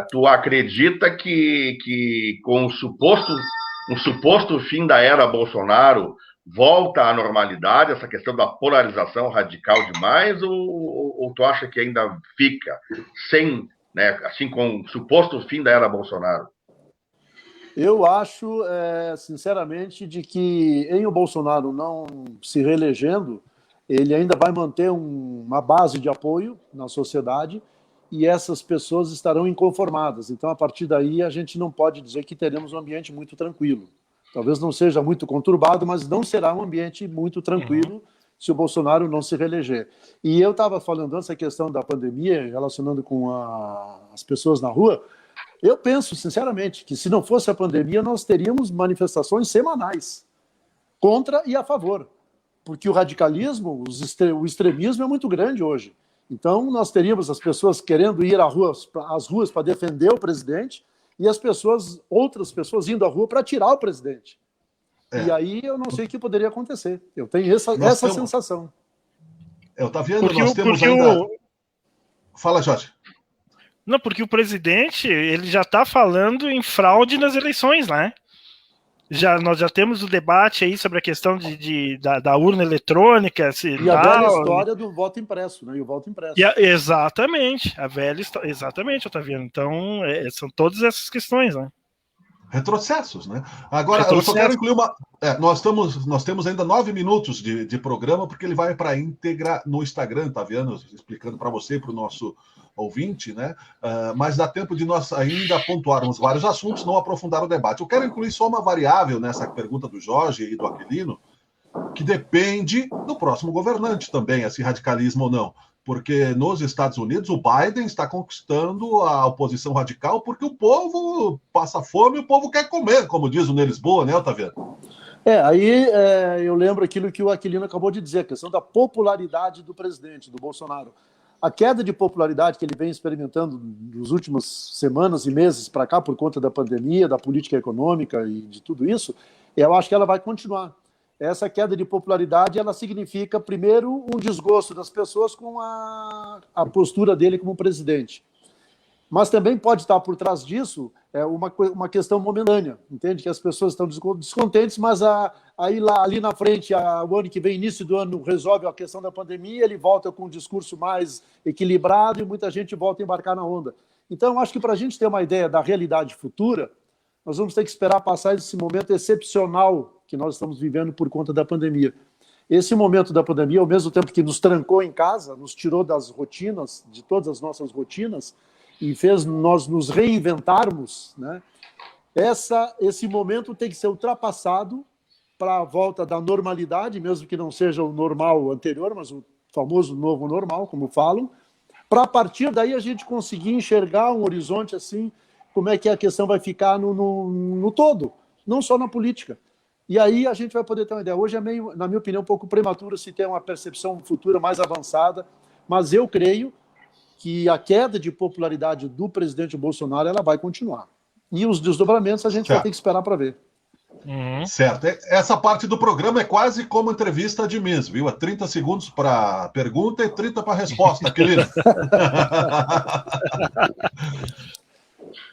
Tu acredita que com um suposto fim da era Bolsonaro volta à normalidade, essa questão da polarização radical demais, ou tu acha que ainda fica sem, né, assim, com o suposto fim da era Bolsonaro? Eu acho, sinceramente, de que em o Bolsonaro não se reelegendo, ele ainda vai manter uma base de apoio na sociedade e essas pessoas estarão inconformadas. Então, a partir daí, a gente não pode dizer que teremos um ambiente muito tranquilo. Talvez não seja muito conturbado, mas não será um ambiente muito tranquilo se o Bolsonaro não se reeleger. E eu estava falando antes da questão da pandemia, relacionando com as pessoas na rua, eu penso, sinceramente, que se não fosse a pandemia, nós teríamos manifestações semanais, contra e a favor. porque o radicalismo, o extremismo é muito grande hoje. Então, nós teríamos as pessoas querendo ir às ruas para defender o presidente e outras pessoas indo à rua para tirar o presidente. E aí eu não sei o que poderia acontecer. Eu tenho essa sensação. Tá vendo? Nós temos ainda... Fala, Jorge. Não, porque o presidente ele já está falando em fraude nas eleições, né? Nós já temos o debate aí sobre a questão da urna eletrônica. E a velha história do voto impresso, né? E o voto impresso. Exatamente, a velha história. Exatamente, Otaviano. Então, são todas essas questões, né? Retrocessos, né? Agora, eu só quero incluir uma... nós temos ainda 9 minutos de programa, porque ele vai para a íntegra no Instagram, tá vendo? Explicando para você e para o nosso ouvinte, né? Mas dá tempo de nós ainda pontuarmos vários assuntos, não aprofundar o debate. Eu quero incluir só uma variável nessa pergunta do Jorge e do Aquilino, que depende do próximo governante também, esse radicalismo ou não. Porque nos Estados Unidos o Biden está conquistando a oposição radical porque o povo passa fome e o povo quer comer, como diz o Ney Lisboa, né, Otaviano? Eu lembro aquilo que o Aquilino acabou de dizer, a questão da popularidade do presidente, do Bolsonaro. A queda de popularidade que ele vem experimentando nas últimas semanas e meses para cá, por conta da pandemia, da política econômica e de tudo isso, eu acho que ela vai continuar. Essa queda de popularidade, ela significa, primeiro, um desgosto das pessoas com a postura dele como presidente. Mas também pode estar por trás disso uma questão momentânea, entende? Que as pessoas estão descontentes, mas ali na frente, o ano que vem, início do ano, resolve a questão da pandemia, ele volta com um discurso mais equilibrado e muita gente volta a embarcar na onda. Então, eu acho que para a gente ter uma ideia da realidade futura, nós vamos ter que esperar passar esse momento excepcional que nós estamos vivendo por conta da pandemia. Esse momento da pandemia, ao mesmo tempo que nos trancou em casa, nos tirou das rotinas, de todas as nossas rotinas, e fez nós nos reinventarmos, né? Esse momento tem que ser ultrapassado para a volta da normalidade, mesmo que não seja o normal anterior, mas o famoso novo normal, como falam, para a partir daí a gente conseguir enxergar um horizonte assim, como é que a questão vai ficar no todo, não só na política. E aí a gente vai poder ter uma ideia. Hoje é meio, na minha opinião, um pouco prematuro se ter uma percepção futura mais avançada, mas eu creio que a queda de popularidade do presidente Bolsonaro ela vai continuar. E os desdobramentos a gente vai ter que esperar para ver. Certo. Essa parte do programa é quase como entrevista de Miss, viu? É 30 segundos para pergunta e 30 para resposta, querido.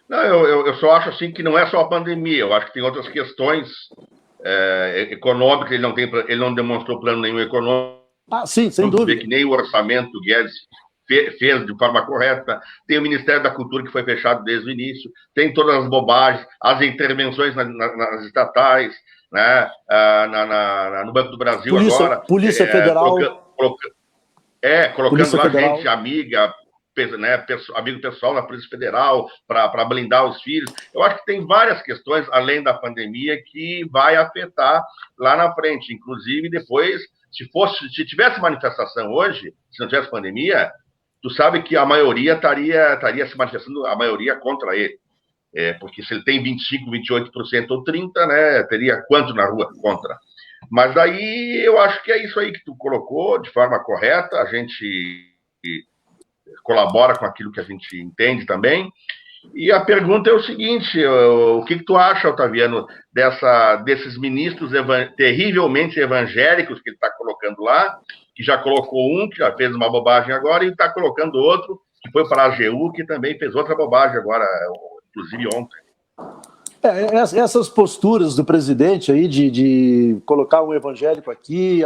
Não, eu só acho assim que não é só a pandemia, eu acho que tem outras questões econômicas, ele não demonstrou plano nenhum econômico. Sim, sem dúvida. Que nem o orçamento do Guedes fez de forma correta, tem o Ministério da Cultura que foi fechado desde o início, tem todas as bobagens, as intervenções nas estatais, né, no Banco do Brasil agora. Polícia Federal. Colocando Polícia lá Federal. Gente amiga, né, amigo pessoal na Polícia Federal para blindar os filhos. Eu acho que tem várias questões, além da pandemia, que vai afetar lá na frente. Inclusive, depois, se tivesse manifestação hoje, se não tivesse pandemia, tu sabe que a maioria estaria se manifestando, a maioria contra ele. Porque se ele tem 25%, 28% ou 30%, né, teria quanto na rua contra? Mas daí eu acho que é isso aí que tu colocou de forma correta, a gente colabora com aquilo que a gente entende também. E a pergunta é o seguinte, o que tu acha, Otaviano, desses ministros terrivelmente evangélicos que ele está colocando lá, que já colocou um, que já fez uma bobagem agora, e está colocando outro, que foi para a AGU, que também fez outra bobagem agora, inclusive ontem. Essas posturas do presidente aí de colocar um evangélico aqui,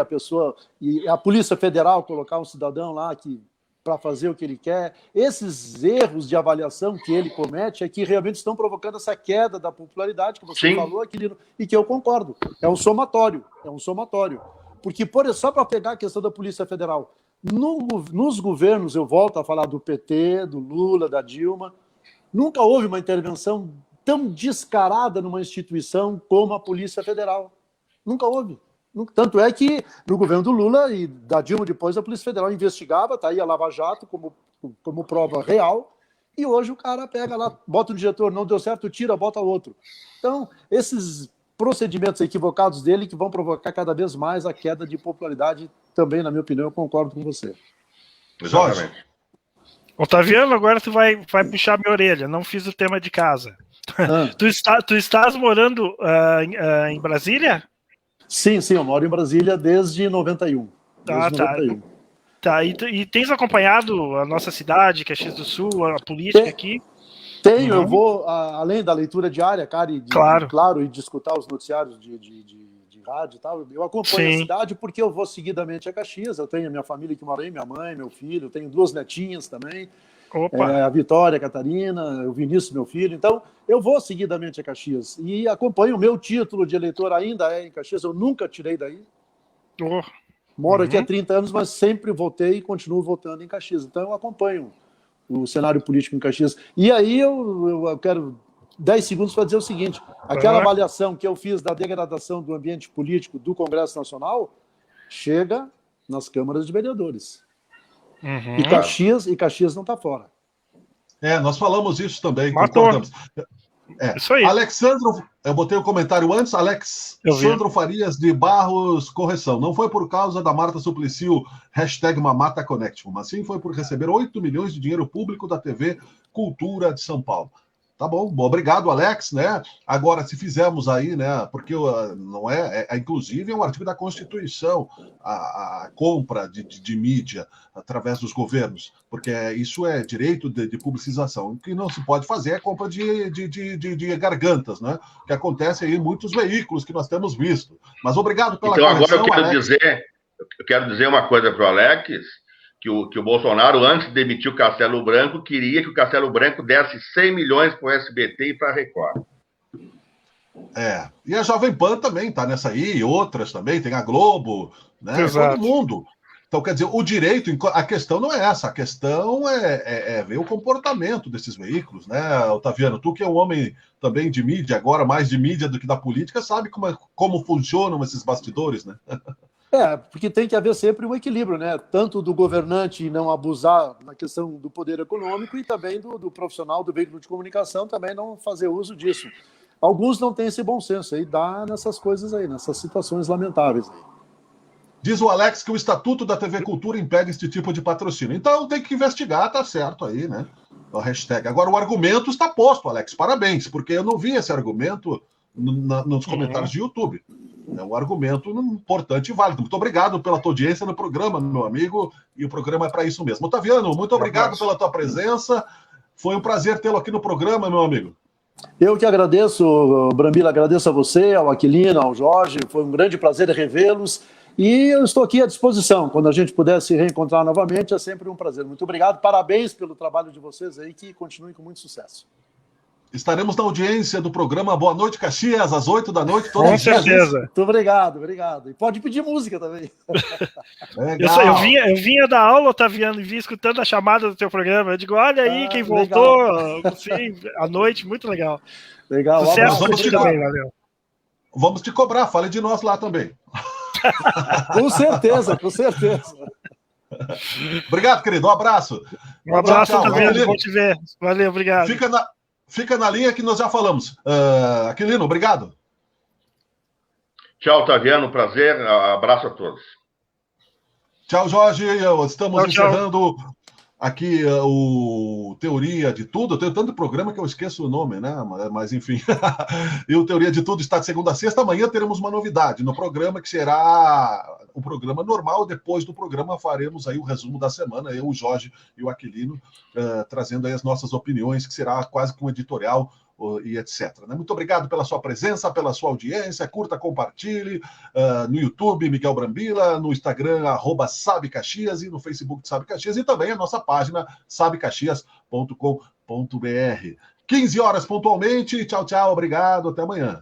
e a Polícia Federal colocar um cidadão lá para fazer o que ele quer, esses erros de avaliação que ele comete é que realmente estão provocando essa queda da popularidade que você falou, Aquilino, e que eu concordo. É um somatório. Porque, só para pegar a questão da Polícia Federal, nos governos, eu volto a falar do PT, do Lula, da Dilma, nunca houve uma intervenção tão descarada numa instituição como a Polícia Federal. Nunca houve. Tanto é que no governo do Lula e da Dilma depois a Polícia Federal investigava, tá aí a Lava Jato como prova real, e hoje o cara pega lá, bota o diretor, não deu certo, tira, bota outro. Então, esses procedimentos equivocados dele que vão provocar cada vez mais a queda de popularidade. Também, na minha opinião, eu concordo com você. Jorge. Otaviano, agora tu vai puxar minha orelha. Não fiz o tema de casa. Tu estás morando em Brasília? Sim, eu moro em Brasília desde 91. Tá. Tá, e tens acompanhado a nossa cidade, Caxias do Sul, a política aqui? Tenho, eu vou, além da leitura diária, cara, claro, e de escutar os noticiários de rádio e tal, eu acompanho a cidade porque eu vou seguidamente a Caxias, eu tenho a minha família que mora aí, minha mãe, meu filho, eu tenho 2 netinhas também, a Vitória, a Catarina, o Vinícius, meu filho, então eu vou seguidamente a Caxias e acompanho. O meu título de eleitor ainda é em Caxias, eu nunca tirei daí. Moro aqui há 30 anos, mas sempre votei e continuo votando em Caxias. Então eu acompanho o cenário político em Caxias. E aí eu quero 10 segundos para dizer o seguinte: aquela avaliação que eu fiz da degradação do ambiente político do Congresso Nacional chega nas câmaras de vereadores. E Caxias não está fora. Nós falamos isso também. Concordamos. Isso aí. Alexandro, eu botei o comentário antes, Alexandro Farias de Barros, correção, não foi por causa da Marta Suplicy, #MamataConnect, mas sim foi por receber 8 milhões de dinheiro público da TV Cultura de São Paulo. Tá bom, obrigado, Alex, né? Agora, se fizermos aí, né? Porque não inclusive é um artigo da Constituição, a compra de mídia através dos governos, porque isso é direito de publicização. O que não se pode fazer é compra de gargantas, né? Que acontece aí em muitos veículos que nós temos visto. Mas obrigado pela correção, agora eu quero dizer uma coisa para o Alex, que o Bolsonaro, antes de demitir o Castelo Branco, queria que o Castelo Branco desse 100 milhões para o SBT e para a Record. E a Jovem Pan também está nessa aí, e outras também, tem a Globo, né? Exato. Todo mundo. Então, quer dizer, o direito, a questão não é essa, a questão é ver o comportamento desses veículos, né, Otaviano? Tu que é um homem também de mídia, agora mais de mídia do que da política, sabe como funcionam esses bastidores, né? Porque tem que haver sempre um equilíbrio, né? Tanto do governante não abusar na questão do poder econômico e também do profissional do veículo de comunicação também não fazer uso disso. Alguns não têm esse bom senso aí, dá nessas coisas aí, nessas situações lamentáveis aí. Diz o Alex que o Estatuto da TV Cultura impede esse tipo de patrocínio. Então tem que investigar, tá certo aí, né? A hashtag. Agora o argumento está posto, Alex, parabéns, porque eu não vi esse argumento nos comentários de YouTube. É um argumento importante e válido. Muito obrigado pela tua audiência no programa, meu amigo, e o programa é para isso mesmo. Otaviano, muito obrigado pela tua presença. Foi um prazer tê-lo aqui no programa, meu amigo. Eu que agradeço, Brambila, agradeço a você, ao Aquilino, ao Jorge. Foi um grande prazer revê-los. E eu estou aqui à disposição. Quando a gente puder se reencontrar novamente, é sempre um prazer. Muito obrigado. Parabéns pelo trabalho de vocês aí, que continuem com muito sucesso. Estaremos na audiência do programa Boa Noite Caxias, às 8 da noite. Com certeza. Muito obrigado. E pode pedir música também. Eu vinha da aula, Otaviano, e vinha escutando a chamada do teu programa. Eu digo, olha aí quem voltou, assim, à noite, muito legal. Legal. Sucesso, valeu. Vamos te cobrar, fale de nós lá também. Com certeza. Obrigado, querido, um abraço. Um abraço, Otaviano, bom te ver. Valeu, obrigado. Fica na linha que nós já falamos. Aquilino, obrigado. Tchau, Otaviano, prazer. Abraço a todos. Tchau, Jorge. Estamos encerrando aqui o Teoria de Tudo. Eu tenho tanto programa que eu esqueço o nome, né? Mas enfim. E o Teoria de Tudo está de segunda a sexta. Amanhã teremos uma novidade no programa, que será o programa normal. Depois do programa faremos aí o resumo da semana. Eu, o Jorge e o Aquilino trazendo aí as nossas opiniões, que será quase que um editorial e etc. Muito obrigado pela sua presença, pela sua audiência. Curta, compartilhe no YouTube, Miguel Brambila, no Instagram, @SabeCaxias, e no Facebook de Sabe Caxias, e também a nossa página sabecaxias.com.br. 15 horas pontualmente. Tchau, obrigado, até amanhã.